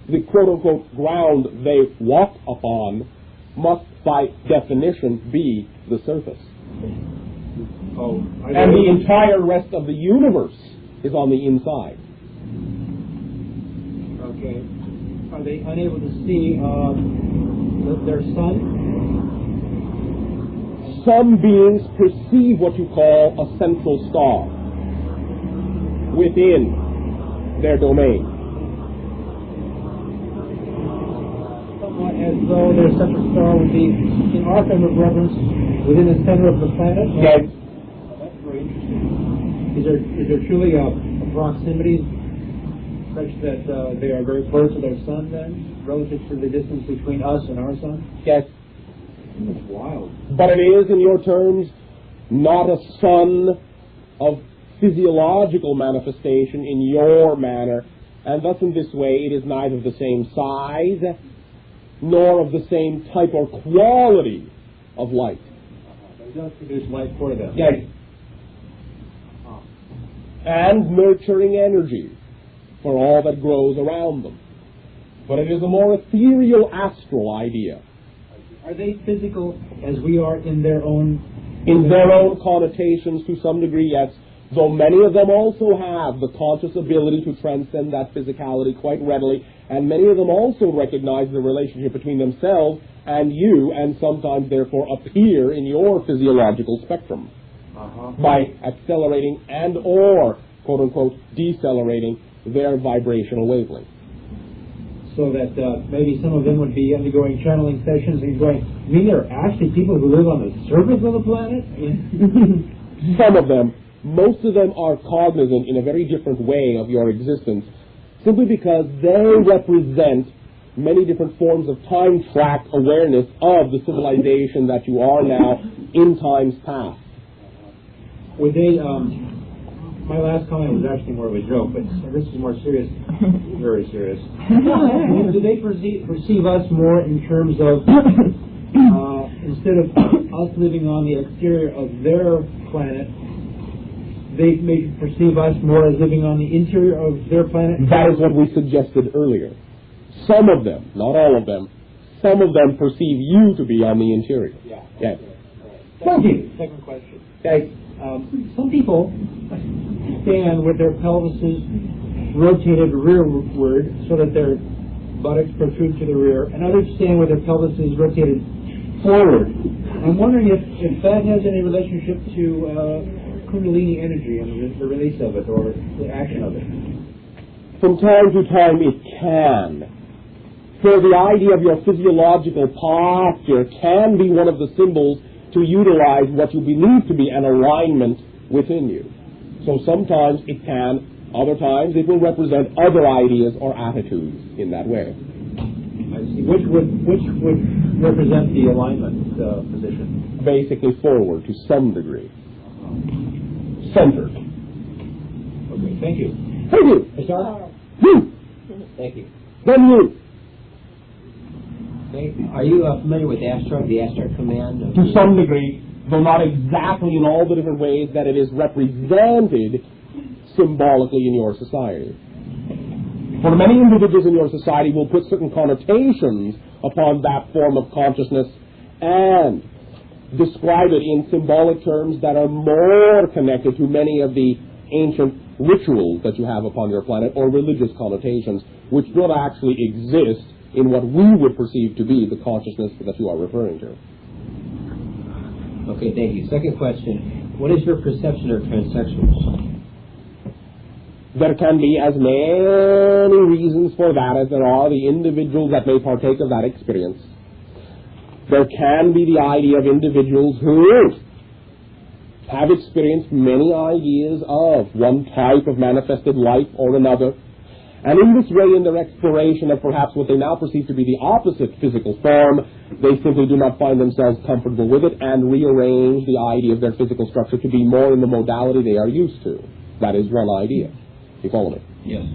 the quote-unquote ground they walk upon must, by definition, be the surface. Oh, and the entire rest of the universe is on the inside. Okay. Are they unable to see their sun? Some beings perceive what you call a central star within their domain. Somewhat as though there's such a star would be, in our frame of reference, within the center of the planet? Yes. That's very interesting. Is there truly a proximity such that they are very close to their sun then, relative to the distance between us and our sun? Yes. That's wild. But it is, in your terms, not a sun of physiological manifestation in your manner, and thus in this way it is neither the same size nor of the same type or quality of light. It does produce light for them. Yes. And nurturing energy for all that grows around them. But it is a more ethereal astral idea. Are they physical as we are in their own... In their own connotations to some degree, yes, though many of them also have the conscious ability to transcend that physicality quite readily, and many of them also recognize the relationship between themselves and you, and sometimes therefore appear in your physiological spectrum by accelerating and or, quote-unquote, decelerating their vibrational wavelength. So that maybe some of them would be undergoing channeling sessions and going, I mean, there are actually people who live on the surface of the planet? Some of them. Most of them are cognizant in a very different way of your existence, simply because they represent many different forms of time track awareness of the civilization that you are now in times past. Would they, my last comment was actually more of a joke, but this is more serious, very serious. Do they perceive us more in terms of, instead of us living on the exterior of their planet, they may perceive us more as living on the interior of their planet? That is what we suggested earlier. Some of them, not all of them, some of them perceive you to be on the interior. Yeah. Yes. Thank you. Second question. Okay. Some people stand with their pelvises rotated rearward so that their buttocks protrude to the rear, and others stand with their pelvises rotated forward. I'm wondering if that has any relationship to Kundalini energy and the release of it or the action of it. From time to time it can. So the idea of your physiological posture can be one of the symbols to utilize what you believe to be an alignment within you. So sometimes it can, other times it will represent other ideas or attitudes in that way. I see. Which would represent the alignment position? Basically forward to some degree. Centered. Okay, thank you. Thank you. Bashar? You. Thank you. Then you. Okay. Are you familiar with the Astra command? To some degree, though not exactly in all the different ways that it is represented symbolically in your society. For many individuals in your society will put certain connotations upon that form of consciousness and describe it in symbolic terms that are more connected to many of the ancient rituals that you have upon your planet, or religious connotations, which don't actually exist in what we would perceive to be the consciousness that you are referring to. Okay, thank you. Second question. What is your perception of transsexuals? There can be as many reasons for that as there are the individuals that may partake of that experience. There can be the idea of individuals who have experienced many ideas of one type of manifested life or another, and in this way, in their exploration of perhaps what they now perceive to be the opposite physical form, they simply do not find themselves comfortable with it and rearrange the idea of their physical structure to be more in the modality they are used to. That is one idea. You follow me? Yes.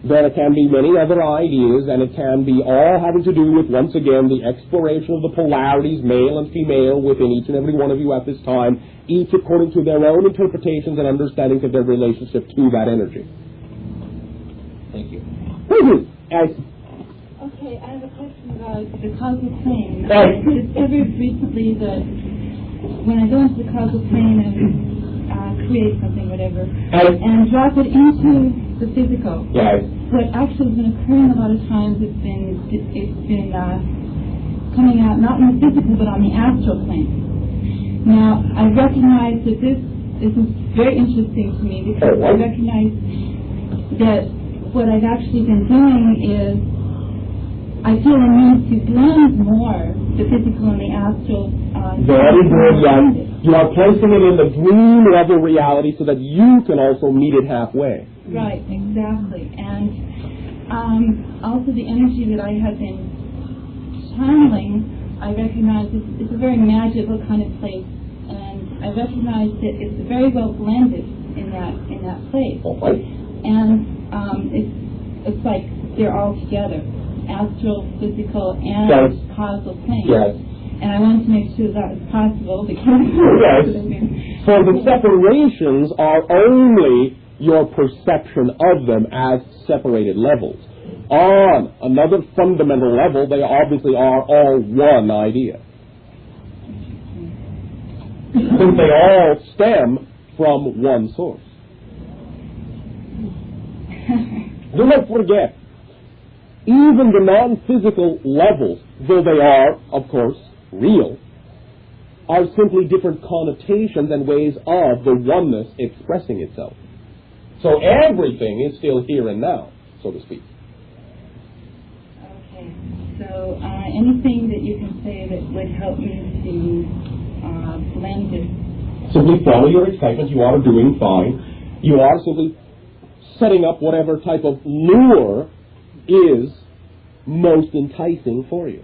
There can be many other ideas, and it can be all having to do with, once again, the exploration of the polarities, male and female, within each and every one of you at this time, each according to their own interpretations and understandings of their relationship to that energy. Thank you. Thank you. Okay, I have a question about the causal plane. Right. I discovered recently that when I go into the causal plane and create something, whatever, and drop it into the physical, what actually has been occurring a lot of times, it's been coming out not in the physical but on the astral plane. Now, I recognize that this is very interesting to me because I recognize that what I've actually been doing is I feel a need to blend more the physical and the astral Very good, yes. You are placing it in the dream level reality so that you can also meet it halfway. Right, exactly. And also the energy that I have been channeling, I recognize it's a very magical kind of place, and I recognize that it's very well blended in that place. Okay. And it's like they're all together, astral, physical, and causal plane. Yes. And I wanted to make sure that was possible because yes. So the separations are only your perception of them as separated levels. On another fundamental level, they obviously are all one idea. Since they all stem from one source. Do not forget, even the non-physical levels, though they are, of course, real, are simply different connotations and ways of the oneness expressing itself. So everything is still here and now, so to speak. Okay. So anything that you can say that would help me to blend it? Simply follow your excitement. You are doing fine. You are simply setting up whatever type of lure is most enticing for you,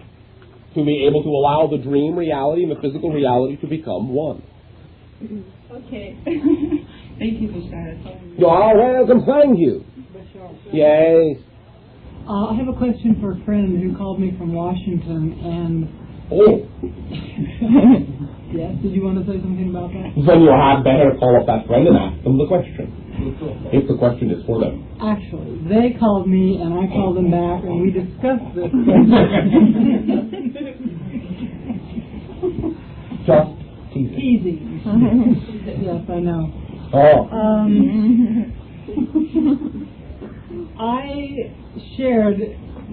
to be able to allow the dream reality and the physical reality to become one. Okay. Thank you, Bashar. You are welcome. Thank you. Bashar. Yes. I have a question for a friend who called me from Washington, and... Oh. Yes, did you want to say something about that? Then you had better call up that friend and ask them the question. If the question is for them. Actually, they called me and I called them back and we discussed this. Just teasing. Easy. Yes, I know. Oh. I shared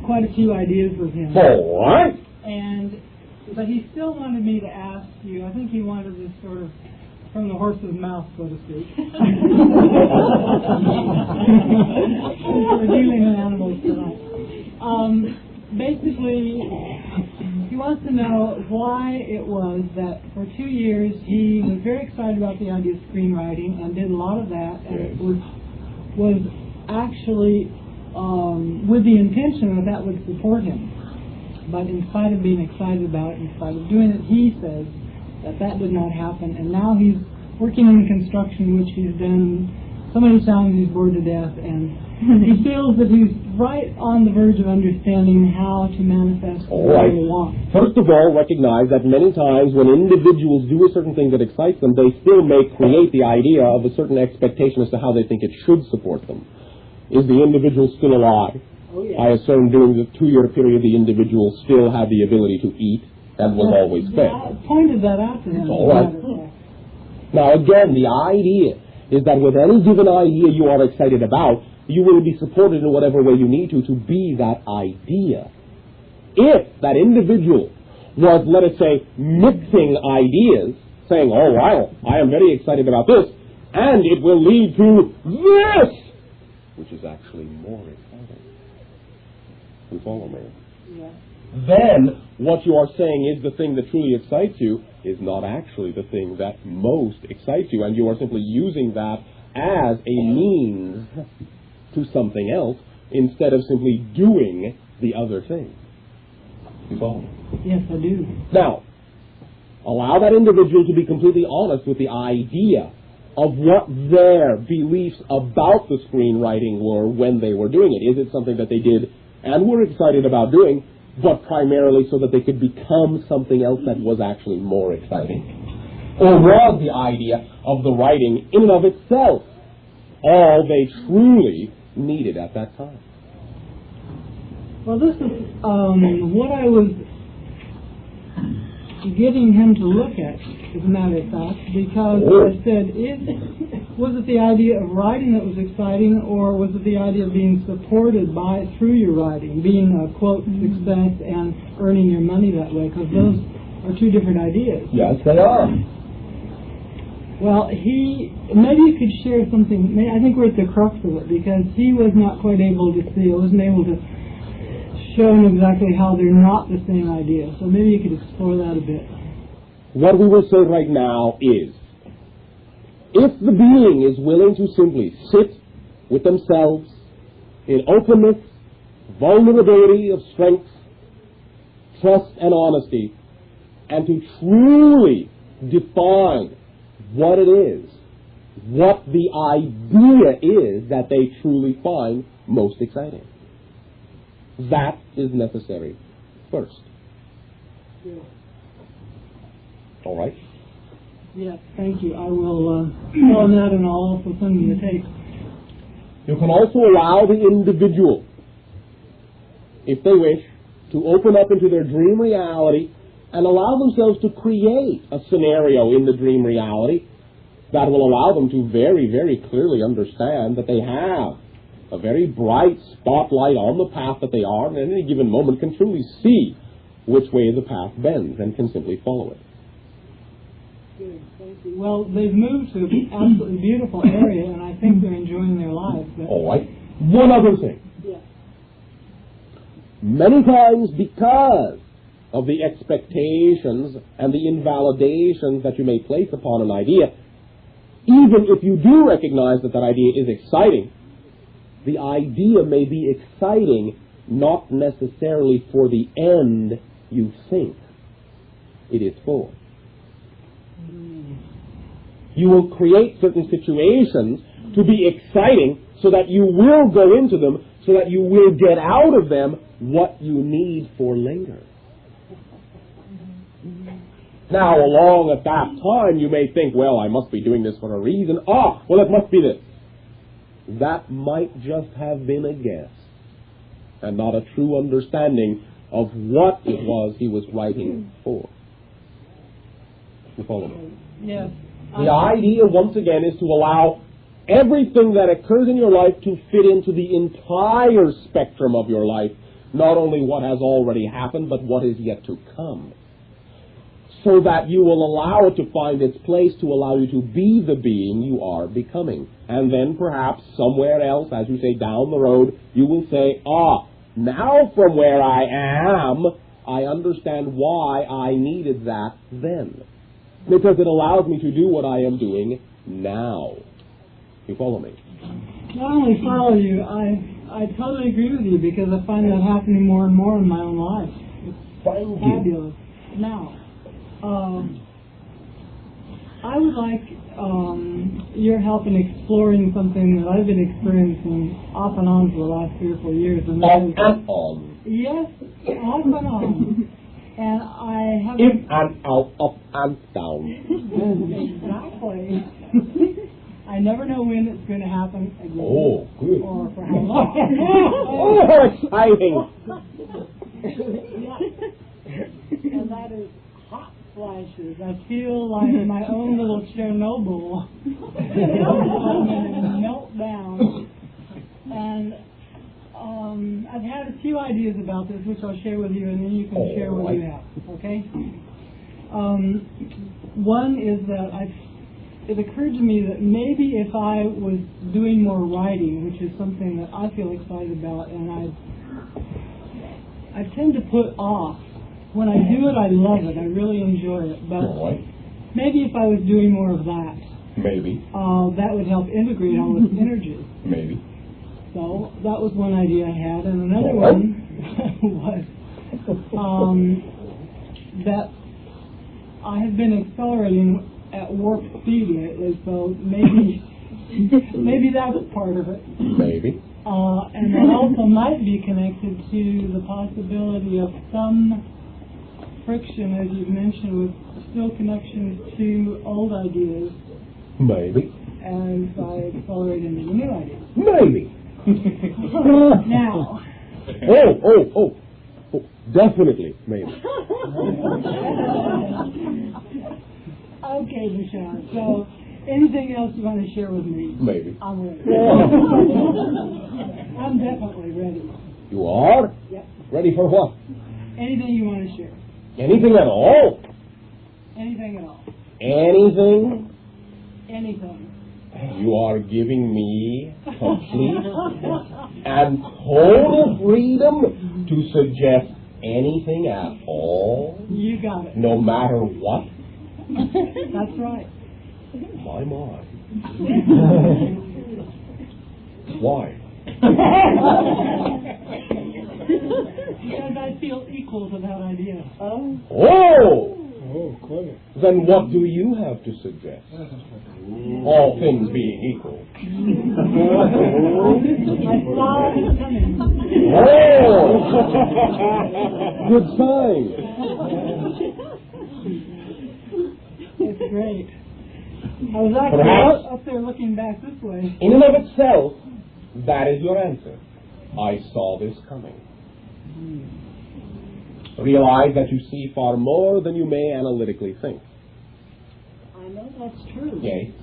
quite a few ideas with him. All right. But he still wanted me to ask you. I think he wanted this sort of from the horse's mouth, so to speak. We're dealing in animals tonight. Basically, he wants to know why it was that for 2 years he was very excited about the idea of screenwriting and did a lot of that, and it was actually with the intention that would support him. But in spite of being excited about it, in spite of doing it, he says that did not happen. And now he's working in construction, which he's done so many times he's bored to death. And he feels that he's right on the verge of understanding how to manifest what he wants. First of all, recognize that many times when individuals do a certain thing that excites them, they still may create the idea of a certain expectation as to how they think it should support them. Is the individual still alive? Oh, yeah. I assume during the 2-year period the individual still had the ability to eat and was always fed. I pointed that out to him. All right. Now again, the idea is that with any given idea you are excited about, you will be supported in whatever way you need to be that idea. If that individual was, let us say, mixing ideas, saying, oh, wow, I am very excited about this, and it will lead to this, which is actually more exciting. You follow me? Yeah. Then what you are saying is the thing that truly excites you is not actually the thing that most excites you, and you are simply using that as a means to something else instead of simply doing the other thing. You follow? Yes, I do. Now, allow that individual to be completely honest with the idea of what their beliefs about the screenwriting were when they were doing it. Is it something that they did and were excited about doing, but primarily so that they could become something else that was actually more exciting? Or was the idea of the writing in and of itself all they truly needed at that time? Well, this is what I was getting him to look at, as a matter of fact, because I said, was it the idea of writing that was exciting, or was it the idea of being supported by through your writing, being a, quote, success and earning your money that way? Because those are two different ideas. Yes, they are. Well, maybe you could share something. I think we're at the crux of it, because he was not quite able to see, wasn't able to show him exactly how they're not the same idea. So maybe you could explore that a bit. what we will say right now is, if the being is willing to simply sit with themselves in openness, vulnerability of strength, trust and honesty, and to truly define what it is, what the idea is that they truly find most exciting. That is necessary first. Yeah. All right? Yes, thank you. I will fill on that, and I'll also send you the tape. You can also allow the individual, if they wish, to open up into their dream reality and allow themselves to create a scenario in the dream reality that will allow them to very, very clearly understand that they have a very bright spotlight on the path that they are, and at any given moment can truly see which way the path bends and can simply follow it. Good, thank you. Well, they've moved to an absolutely beautiful area, and I think they're enjoying their lives. But all right. One other thing. Yeah. Many times, because of the expectations and the invalidations that you may place upon an idea, even if you do recognize that that idea is exciting, the idea may be exciting not necessarily for the end you think it is for. You will create certain situations to be exciting so that you will go into them, so that you will get out of them what you need for later. Now, along at that time, you may think, well, I must be doing this for a reason. Well, it must be this. That might just have been a guess and not a true understanding of what it was he was writing for. You follow me? Yes. The idea, once again, is to allow everything that occurs in your life to fit into the entire spectrum of your life, not only what has already happened, but what is yet to come, so that you will allow it to find its place to allow you to be the being you are becoming. And then perhaps somewhere else, as you say, down the road, you will say, now from where I am, I understand why I needed that then. Because it allows me to do what I am doing now. You follow me? Not only follow you, I totally agree with you, because I find that happening more and more in my own life. It's fabulous. Now, I would like your help in exploring something that I've been experiencing off and on for the last 3 or 4 years. And off and on? Yes, off and on. And I have... In and out, up and down. Exactly. I never know when it's going to happen again. Oh, good. Or for how long. Oh, exciting. Yeah. And that is hot flashes. I feel like my own little Chernobyl. Meltdown. And I've had a few ideas about this, which I'll share with you, and then you can share what you have. Okay? One is that it occurred to me that maybe if I was doing more writing, which is something that I feel excited about, and I tend to put off. When I do it, I love it. I really enjoy it. But maybe if I was doing more of that, that would help integrate all this energy. Maybe. So that was one idea I had, and another one was that I have been accelerating at warp speed lately, so maybe that's part of it. Maybe. And that also might be connected to the possibility of some friction, as you've mentioned, with still connections to old ideas. Maybe. As I accelerate into the new ideas. Maybe. Now. Oh, definitely, maybe. Okay, Bashar. So, anything else you want to share with me? Maybe. I'm ready. I'm definitely ready. You are? Yep. Ready for what? Anything you want to share. Anything at all? Anything at all. Anything? Anything. You are giving me complete and total freedom to suggest anything at all. You got it. No matter what. That's right. My. Why? Because I feel equal to that idea. Oh! Oh, clever. Then what do you have to suggest? All things being equal. I saw it coming. Oh! Good sign. It's great. I was actually up there looking back this way. In and of itself, that is your answer. I saw this coming. Realize that you see far more than you may analytically think. I know that's true. Yea.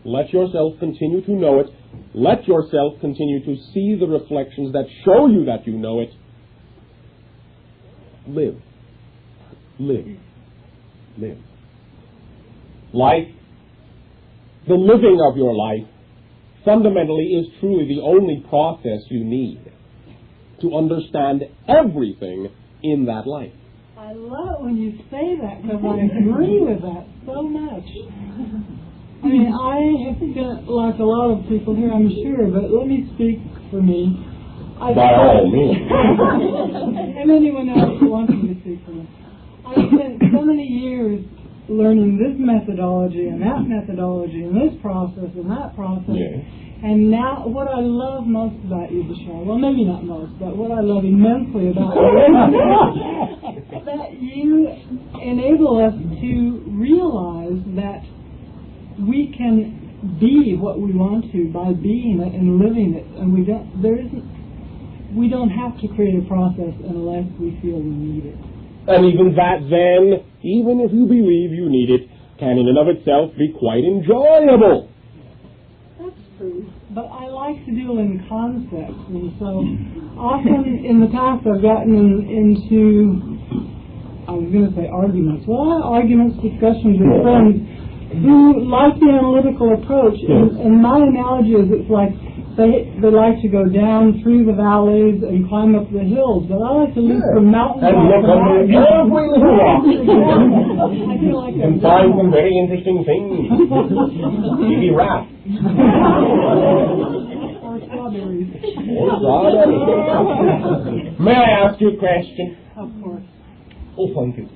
Let yourself continue to know it. Let yourself continue to see the reflections that show you that you know it. Live. Live. Live. Life, the living of your life, fundamentally is truly the only process you need to understand everything in that life. I love it when you say that because I agree with that so much. I mean, I have spent, like a lot of people here, I'm sure, but let me speak for me. By all means. And anyone else who wants me to speak for me. I've spent so many years learning this methodology and that methodology and this process and that process. Yes. And now, what I love most about you, Bashar, well, maybe not most, but what I love immensely about you is that you enable us to realize that we can be what we want to by being it and living it, and we don't have to create a process unless we feel we need it. And even that then, even if you believe you need it, can in and of itself be quite enjoyable. That's true. But I like to deal in concepts, and so often in the past I've gotten into, I was going to say arguments. Well, arguments, discussions with friends who like the analytical approach. And my analogy is it's like they like to go down through the valleys and climb up the hills, but I like to look from mountain to and look under every little rock. I feel like you can find some very interesting things. Maybe rats. Or strawberries. Or strawberries. May I ask you a question? Of course. Oh, thank you.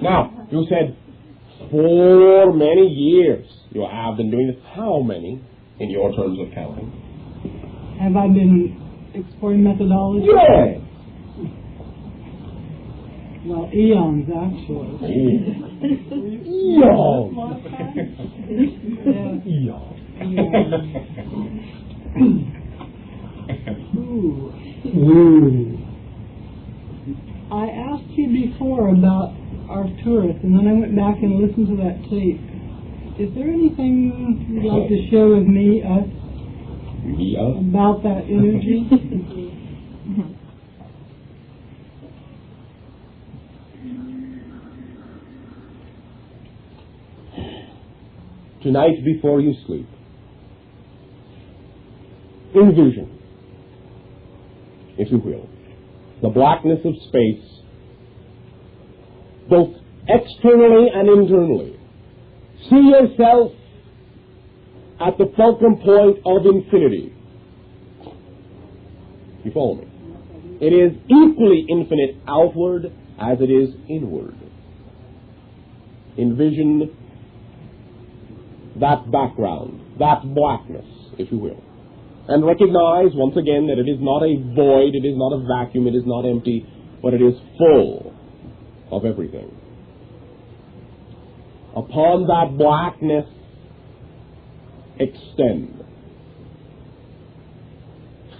Now, you said for many years you have been doing this. How many? In your terms of counting. Have I been exploring methodology? Yes. Well, eons, actually. Eons. Ooh. I asked you before about Arcturus, and then I went back and listened to that tape. Is there anything you'd like to share with me, us, about that energy? Tonight before you sleep, envision, if you will, the blackness of space, both externally and internally. See yourself at the fulcrum point of infinity. You follow me? It is equally infinite outward as it is inward. Envision that background, that blackness, if you will. And recognize once again that it is not a void, it is not a vacuum, it is not empty, but it is full of everything. Upon that blackness, extend.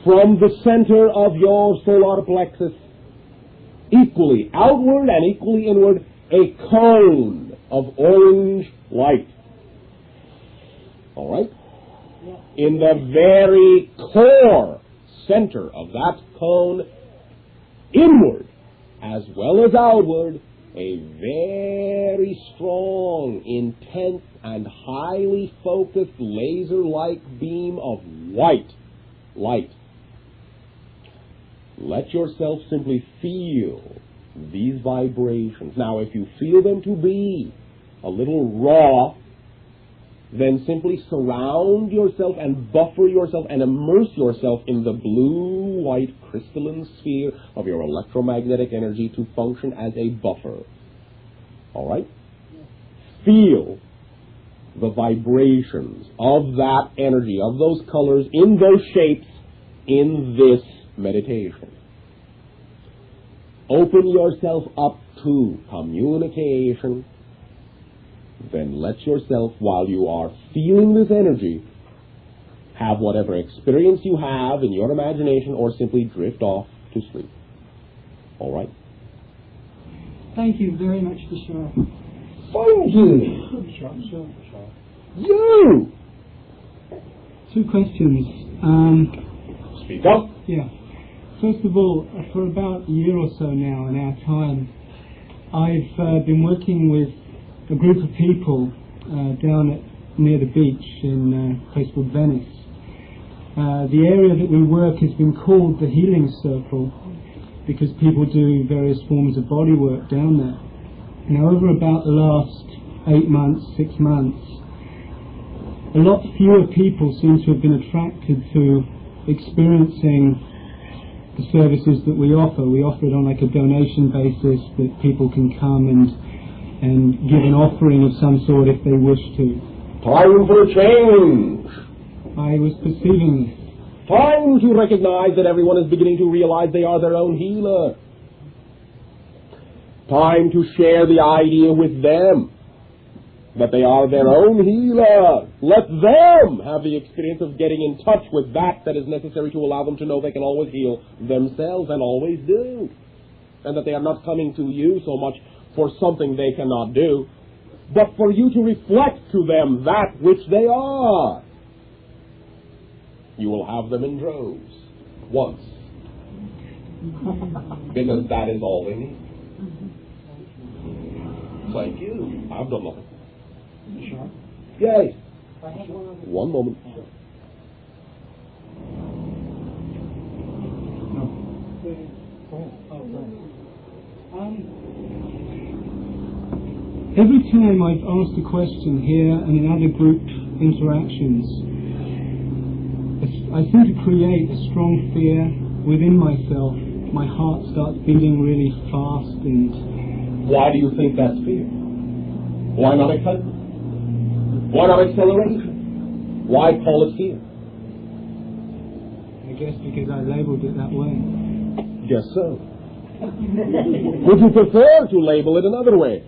From the center of your solar plexus, equally outward and equally inward, a cone of orange light. All right? In the very core center of that cone, inward as well as outward, a very strong, intense, and highly focused laser-like beam of white light. Let yourself simply feel these vibrations. Now, if you feel them to be a little raw, then simply surround yourself and buffer yourself and immerse yourself in the blue-white crystalline sphere of your electromagnetic energy to function as a buffer. All right? Feel the vibrations of that energy, of those colors, in those shapes, in this meditation. Open yourself up to communication. Then let yourself, while you are feeling this energy, have whatever experience you have in your imagination, or simply drift off to sleep. All right? Thank you very much, Bashar. Thank you. You! Two questions. Speak up. Yeah. First of all, for about a year or so now in our time, I've been working with a group of people down near the beach in a place called Venice. The area that we work has been called the Healing Circle because people do various forms of body work down there. Now, over about the last 8 months, 6 months, a lot fewer people seem to have been attracted to experiencing the services that we offer. We offer it on like a donation basis that people can come and give an offering of some sort if they wish to. Time for a change. I was perceiving this. Time to recognize that everyone is beginning to realize they are their own healer. Time to share the idea with them that they are their own healer. Let them have the experience of getting in touch with that is necessary to allow them to know they can always heal themselves, and always do. And that they are not coming to you so much for something they cannot do, but for you to reflect to them that which they are. You will have them in droves. Once. Because that is all they need. Thank you. I've done nothing. Sure. Yes. I have one moment. Every time I've asked a question here and in other group interactions, I seem to create a strong fear within myself. My heart starts beating really fast and... Why do you think that's fear? Why not excitement? Why not acceleration? Why call it fear? I guess because I labeled it that way. Guess so. Would you prefer to label it another way?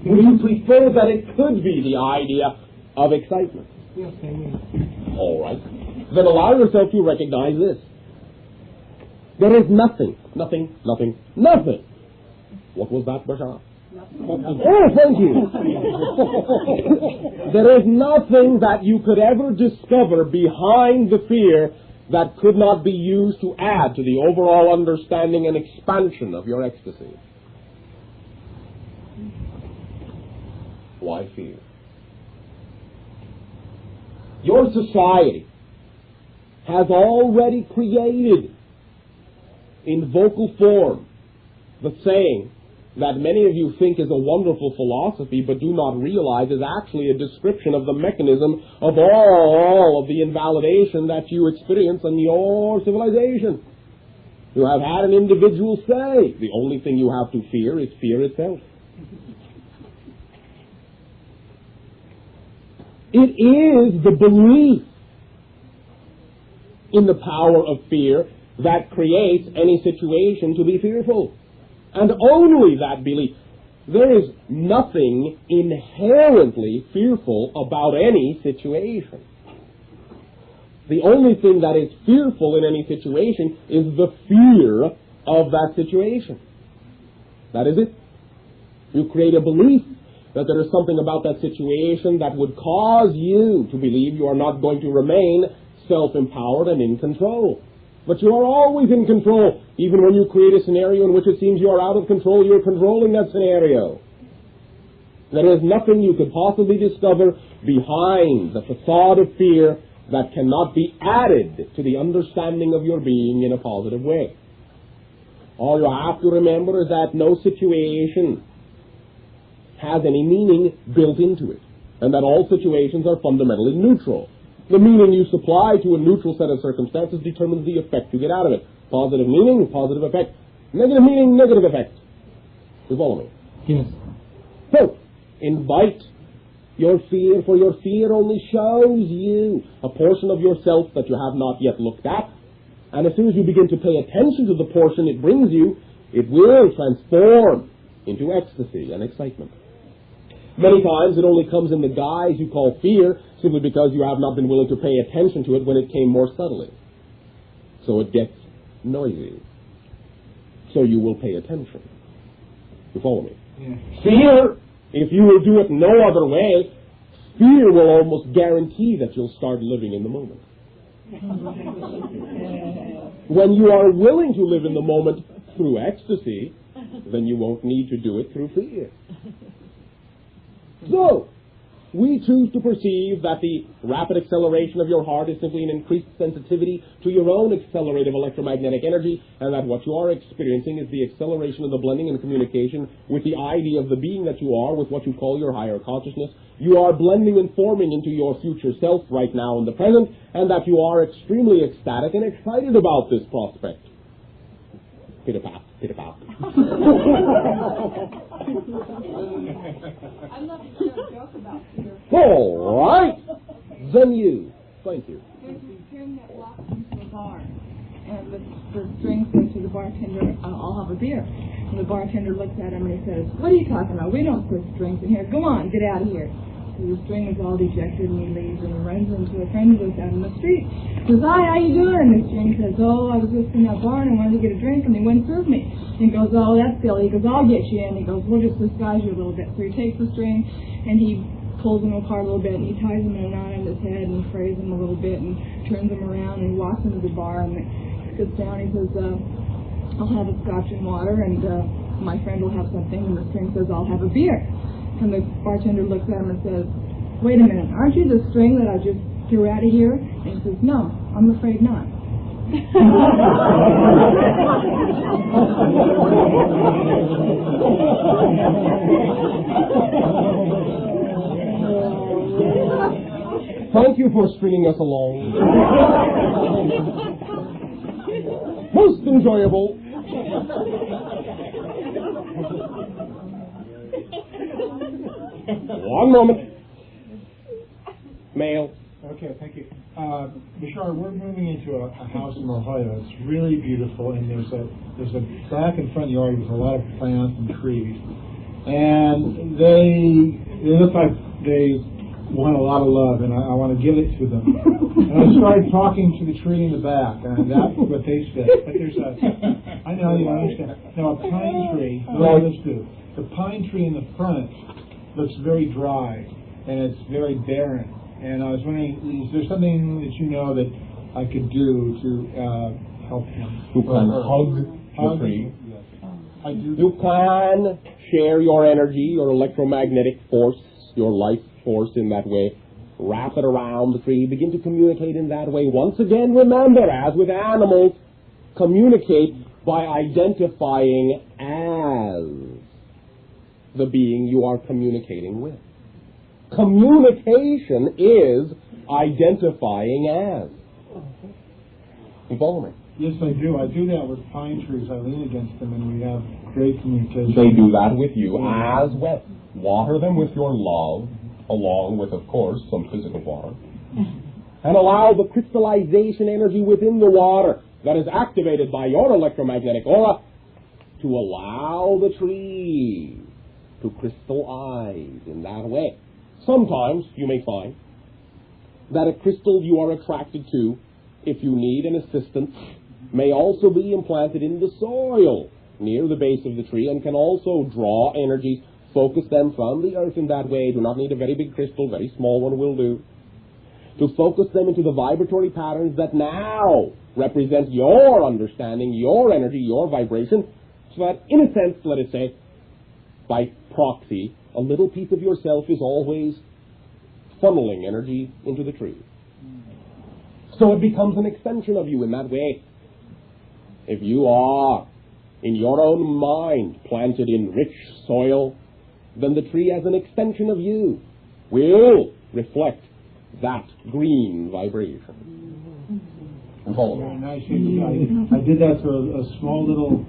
Would you prefer that it could be the idea of excitement? Yes, I will. All right. Then allow yourself to recognize this. There is nothing. What was that, Bashar? Oh, thank you. There is nothing that you could ever discover behind the fear that could not be used to add to the overall understanding and expansion of your ecstasy. Why fear? Your society has already created in vocal form the saying that many of you think is a wonderful philosophy but do not realize is actually a description of the mechanism of all of the invalidation that you experience in your civilization. You have had an individual say, the only thing you have to fear is fear itself. It is the belief in the power of fear that creates any situation to be fearful. And only that belief. There is nothing inherently fearful about any situation. The only thing that is fearful in any situation is the fear of that situation. That is it. You create a belief that there is something about that situation that would cause you to believe you are not going to remain self-empowered and in control. But you are always in control. Even when you create a scenario in which it seems you are out of control, you are controlling that scenario. There is nothing you could possibly discover behind the facade of fear that cannot be added to the understanding of your being in a positive way. All you have to remember is that no situation has any meaning built into it, and that all situations are fundamentally neutral. The meaning you supply to a neutral set of circumstances determines the effect you get out of it. Positive meaning, positive effect. Negative meaning, negative effect. You follow me? Yes. So, invite your fear, for your fear only shows you a portion of yourself that you have not yet looked at. And as soon as you begin to pay attention to the portion it brings you, it will transform into ecstasy and excitement. Many times it only comes in the guise you call fear, simply because you have not been willing to pay attention to it when it came more subtly. So it gets noisy. So you will pay attention. You follow me? Yeah. Fear, if you will do it no other way, fear will almost guarantee that you'll start living in the moment. When you are willing to live in the moment through ecstasy, then you won't need to do it through fear. So, we choose to perceive that the rapid acceleration of your heart is simply an increased sensitivity to your own accelerative electromagnetic energy, and that what you are experiencing is the acceleration of the blending and communication with the idea of the being that you are with what you call your higher consciousness. You are blending and forming into your future self right now in the present, and that you are extremely ecstatic and excited about this prospect. Pitter-pat, pitter-pat. I'd love to share a joke about fear. All right. Then you. Thank you. There's a string that walks into a bar, and the string says to the bartender, I'll have a beer. And the bartender looks at him and he says, what are you talking about? We don't put strings in here. Go on, get out of here. So the string is all dejected and he leaves and he runs into a friend who goes down in the street. He says, hi, how you doing? And the string says, oh, I was just in that bar and I wanted to get a drink and they wouldn't serve me. And he goes, oh, that's silly. He goes, I'll get you in. He goes, we'll just disguise you a little bit. So he takes the string and he pulls him apart a little bit and he ties him in a knot on his head and he frays him a little bit and turns him around and he walks into the bar and he sits down and he says, I'll have a scotch and water and my friend will have something, and the string says, I'll have a beer. And the bartender looks at him and says, wait a minute, aren't you the string that I just threw out of here? And he says, no, I'm afraid not. Thank you for stringing us along. Most enjoyable. One moment. Male. Okay, thank you. Bashar, we're moving into a house in La Jolla. It's really beautiful, and there's a back and front yard with a lot of plants and trees, and they look like they want a lot of love, and I want to give it to them. And I started talking to the tree in the back, and that's what they said. But I know you understand. Now a pine tree. What does this do? The pine tree in the front looks very dry, and it's very barren. And I was wondering, is there something that you know that I could do to help him? You can hug the tree. Yes. I do. You can share your energy, your electromagnetic force, your life force in that way. Wrap it around the tree. Begin to communicate in that way. Once again, remember, as with animals, communicate by identifying as the being you are communicating with. Communication is identifying as. You follow me? Yes, I do. I do that with pine trees. I lean against them, and we have great communication. They do that with you as well. Water them with your love, along with, of course, some physical water. And allow the crystallization energy within the water that is activated by your electromagnetic aura to allow the tree to crystallize in that way. Sometimes you may find that a crystal you are attracted to, if you need an assistance, may also be implanted in the soil near the base of the tree and can also draw energies, focus them from the earth in that way. Do not need a very big crystal, very small one will do. To focus them into the vibratory patterns that now represent your understanding, your energy, your vibration, so that in a sense, let us say, by proxy, a little piece of yourself is always funneling energy into the tree. So it becomes an extension of you in that way. If you are, in your own mind, planted in rich soil, then the tree as an extension of you will reflect that green vibration. Very nice. I did that for a small little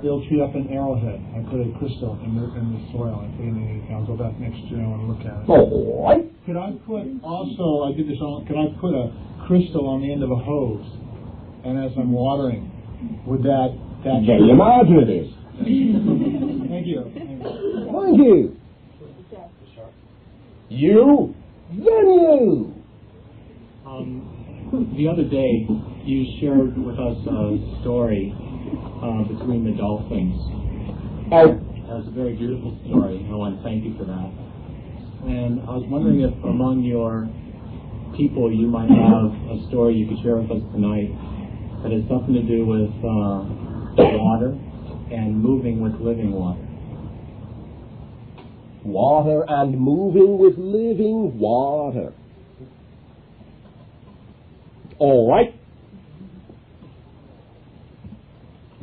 ill tree up in Arrowhead. I put a crystal in the soil. I put it in the, I'll go back next year and I want to look at it. All right. Could I put also, I did this on, could I put a crystal on the end of a hose? And as I'm watering, would that very imaginative. Thank you. Thank you. You, then you. The other day, you shared with us a story between the dolphins. It was a very beautiful story. I want to thank you for that. And I was wondering if among your people you might have a story you could share with us tonight that has something to do with water and moving with living water. Water and moving with living water. All right.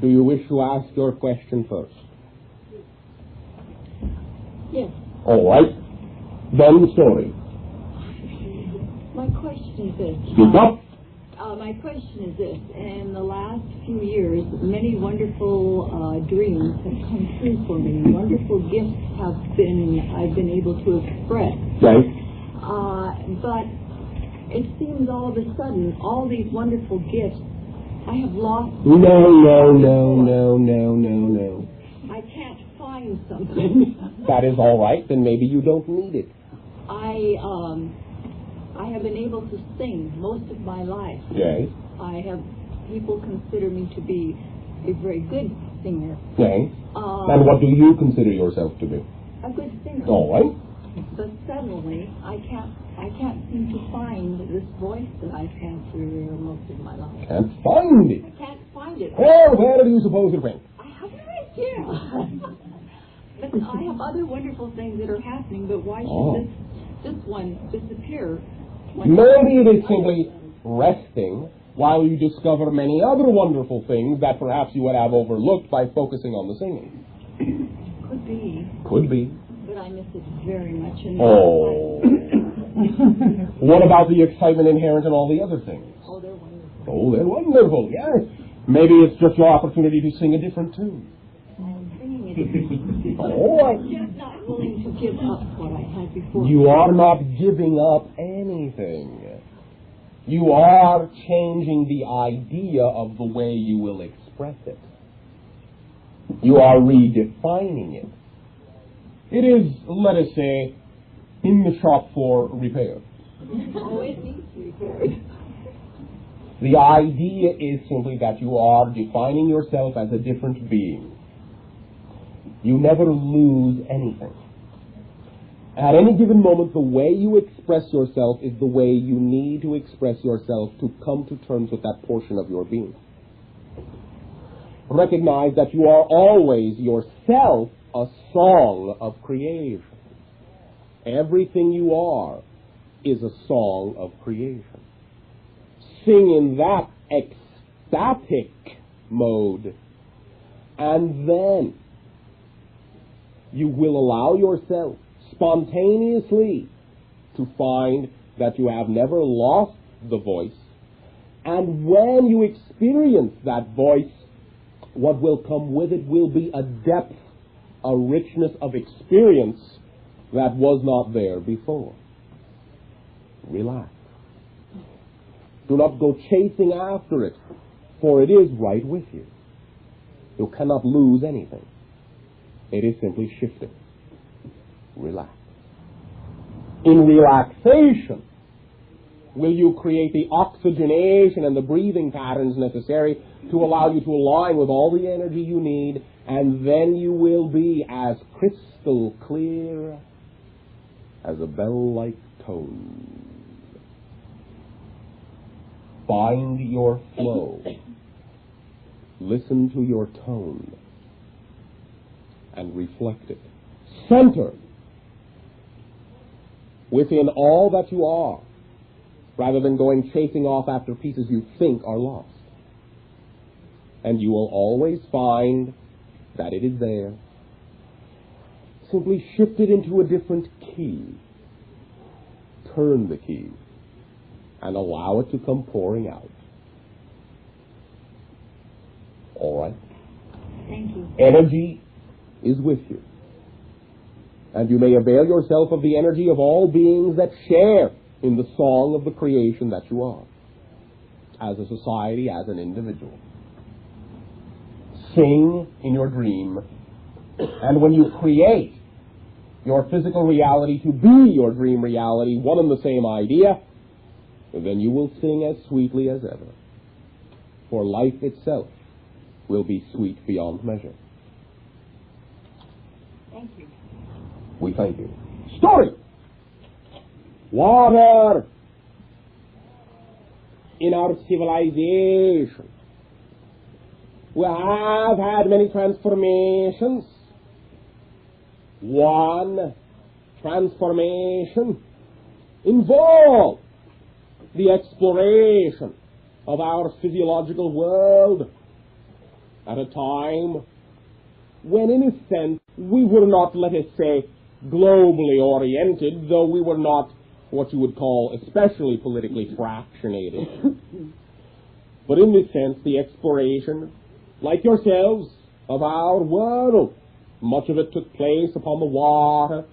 Do you wish to ask your question first? Yes. All right. Then story. My question is this. Speak up. My question is this. In the last few years, many wonderful dreams have come true for me. Wonderful gifts I've been able to express. Right. But it seems all of a sudden, all these wonderful gifts, I have lost. No. I can't find something. That is all right. Then maybe you don't need it. I have been able to sing most of my life. Yes. People consider me to be a very good singer. Yes. And what do you consider yourself to be? A good singer. All right. But suddenly, I can't seem to find this voice that I've had for most of my life. Can't find it. I can't find it. Well, where do you suppose it went? I have no idea. But I have other wonderful things that are happening, but why should this one disappear? Maybe it is simply resting while you discover many other wonderful things that perhaps you would have overlooked by focusing on the singing. Could be. Could be. But I miss it very much. What about the excitement inherent in all the other things? Oh, they're wonderful. Oh, they're wonderful, yes. Maybe it's just your opportunity to sing a different tune. I'm singing it. I'm just not willing to give up what I had before. You are not giving up anything. You are changing the idea of the way you will express it. You are redefining it. It is, let us say, in the shop for repair. Oh, it needs repaired. The idea is simply that you are defining yourself as a different being. You never lose anything. At any given moment, the way you express yourself is the way you need to express yourself to come to terms with that portion of your being. Recognize that you are always yourself a song of creation. Everything you are is a song of creation. Sing in that ecstatic mode, and then you will allow yourself spontaneously to find that you have never lost the voice, and when you experience that voice, what will come with it will be a depth, a richness of experience that was not there before. Relax. Do not go chasing after it, for it is right with you. You cannot lose anything. It is simply shifting. Relax. In relaxation, will you create the oxygenation and the breathing patterns necessary to allow you to align with all the energy you need, and then you will be as crystal clear as a bell-like tone. Find your flow. Listen to your tone and reflect it. Center within all that you are, rather than going chasing off after pieces you think are lost. And you will always find that it is there. simply shift it into a different key. Turn the key and allow it to come pouring out. All right? Thank you. Energy is with you. And you may avail yourself of the energy of all beings that share in the song of the creation that you are, as a society, as an individual. Sing in your dream, and when you create your physical reality to be your dream reality, one and the same idea, then you will sing as sweetly as ever. For life itself will be sweet beyond measure. Thank you. We thank you. Story! Water in our civilization. We have had many transformations. One transformation involved the exploration of our physiological world at a time when, in a sense, we were not, let us say, globally oriented, though we were not what you would call especially politically fractionated. But in this sense, the exploration, like yourselves, of our world, much of it took place upon the water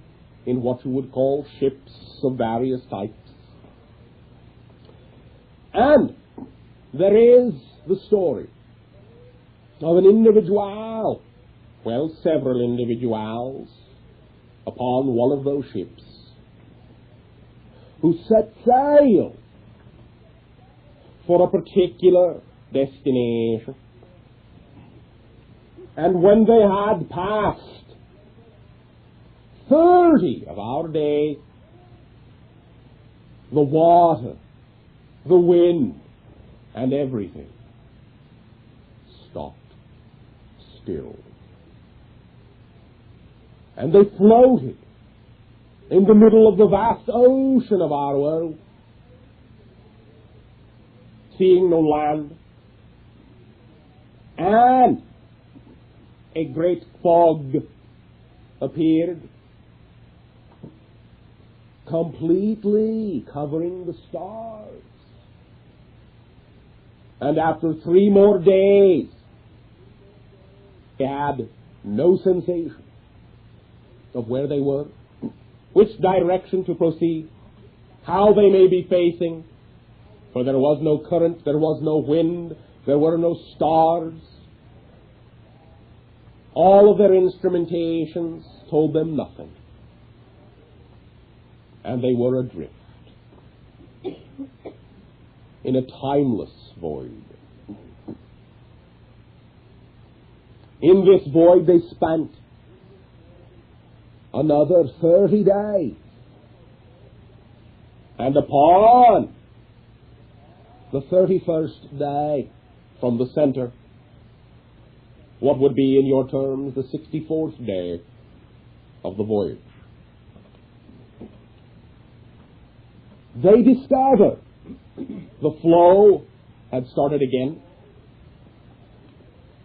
in what you would call ships of various types. And there is the story of an individual, well, several individuals, upon one of those ships, who set sail for a particular destination. And when they had passed 30 of our day, the water, the wind, and everything stopped still. And they floated in the middle of the vast ocean of our world, seeing no land, and a great fog appeared, completely covering the stars. And after 3 more days, they had no sensation of where they were, which direction to proceed, how they may be facing, for there was no current, there was no wind, there were no stars. All of their instrumentations told them nothing. And they were adrift in a timeless void. In this void they spent another 30 days. And upon the 31st day from the center, what would be in your terms the 64th day of the voyage, they discovered the flow had started again,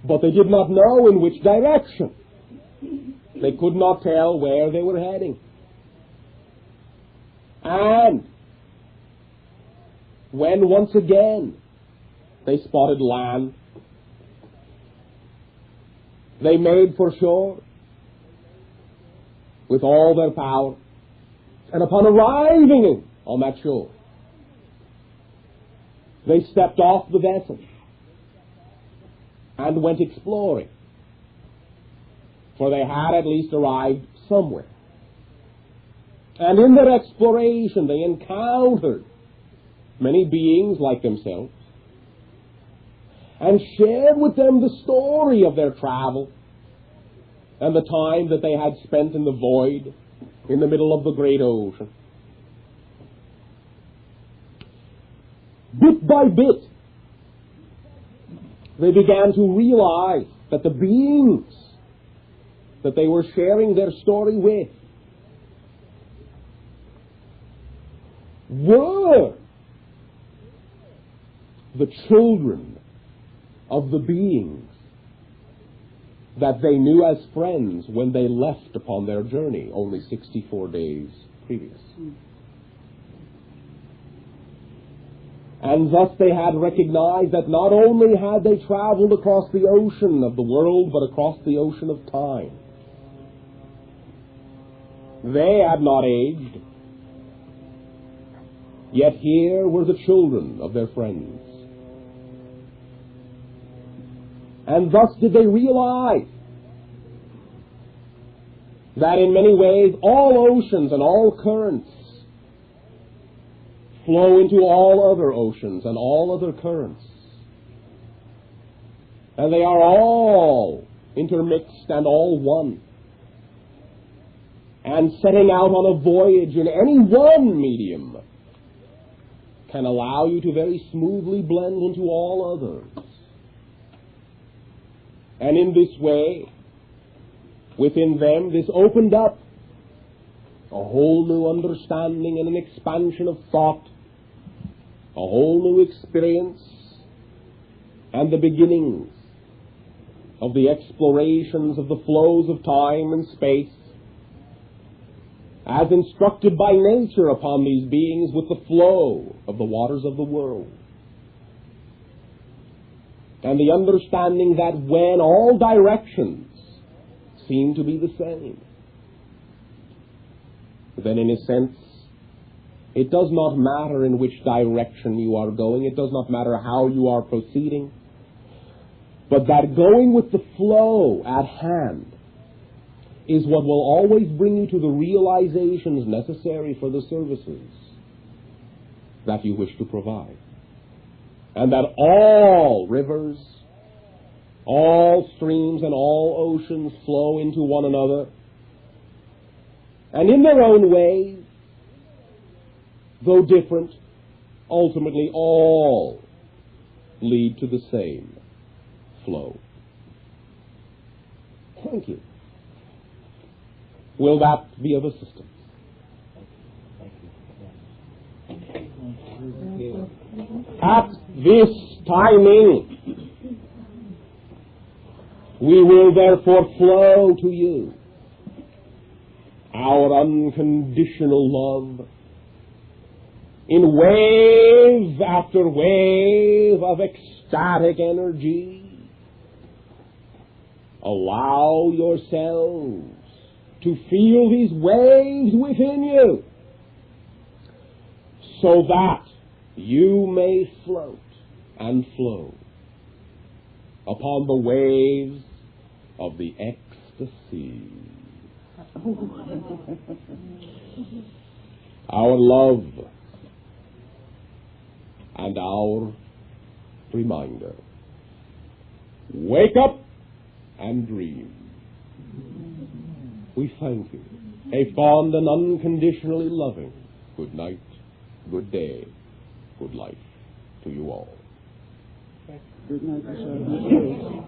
but they did not know in which direction. They could not tell where they were heading. And when once again they spotted land, they made for shore with all their power, and upon arriving on that shore, they stepped off the vessel and went exploring, for they had at least arrived somewhere. And in their exploration they encountered many beings like themselves, and shared with them the story of their travel and the time that they had spent in the void in the middle of the great ocean. Bit by bit, they began to realize that the beings that they were sharing their story with were the children of the beings that they knew as friends when they left upon their journey only 64 days previous. And thus they had recognized that not only had they traveled across the ocean of the world, but across the ocean of time. They had not aged, yet here were the children of their friends. And thus did they realize that in many ways all oceans and all currents flow into all other oceans and all other currents. And they are all intermixed and all one. And setting out on a voyage in any one medium can allow you to very smoothly blend into all others. And in this way, within them, this opened up a whole new understanding and an expansion of thought, a whole new experience, and the beginnings of the explorations of the flows of time and space, as instructed by nature upon these beings with the flow of the waters of the world. And the understanding that when all directions seem to be the same, then in a sense, it does not matter in which direction you are going, it does not matter how you are proceeding, but that going with the flow at hand is what will always bring you to the realizations necessary for the services that you wish to provide. And that all rivers, all streams, and all oceans flow into one another. And in their own ways, though different, ultimately all lead to the same flow. Thank you. Will that be of assistance? At this timing, we will therefore flow to you our unconditional love in wave after wave of ecstatic energy. Allow yourselves to feel these waves within you, so that you may float and flow upon the waves of the ecstasy. Our love and our reminder. Wake up and dream. We thank you. A fond and unconditionally loving good night, good day, good life to you all. Good night, Bashar.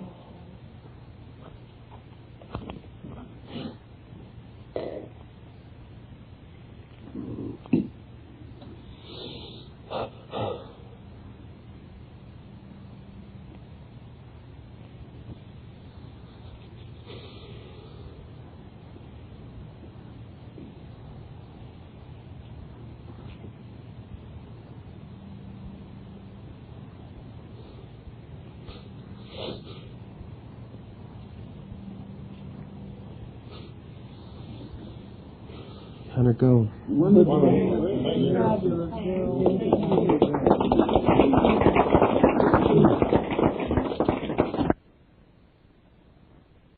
How'd it go? Wonderful.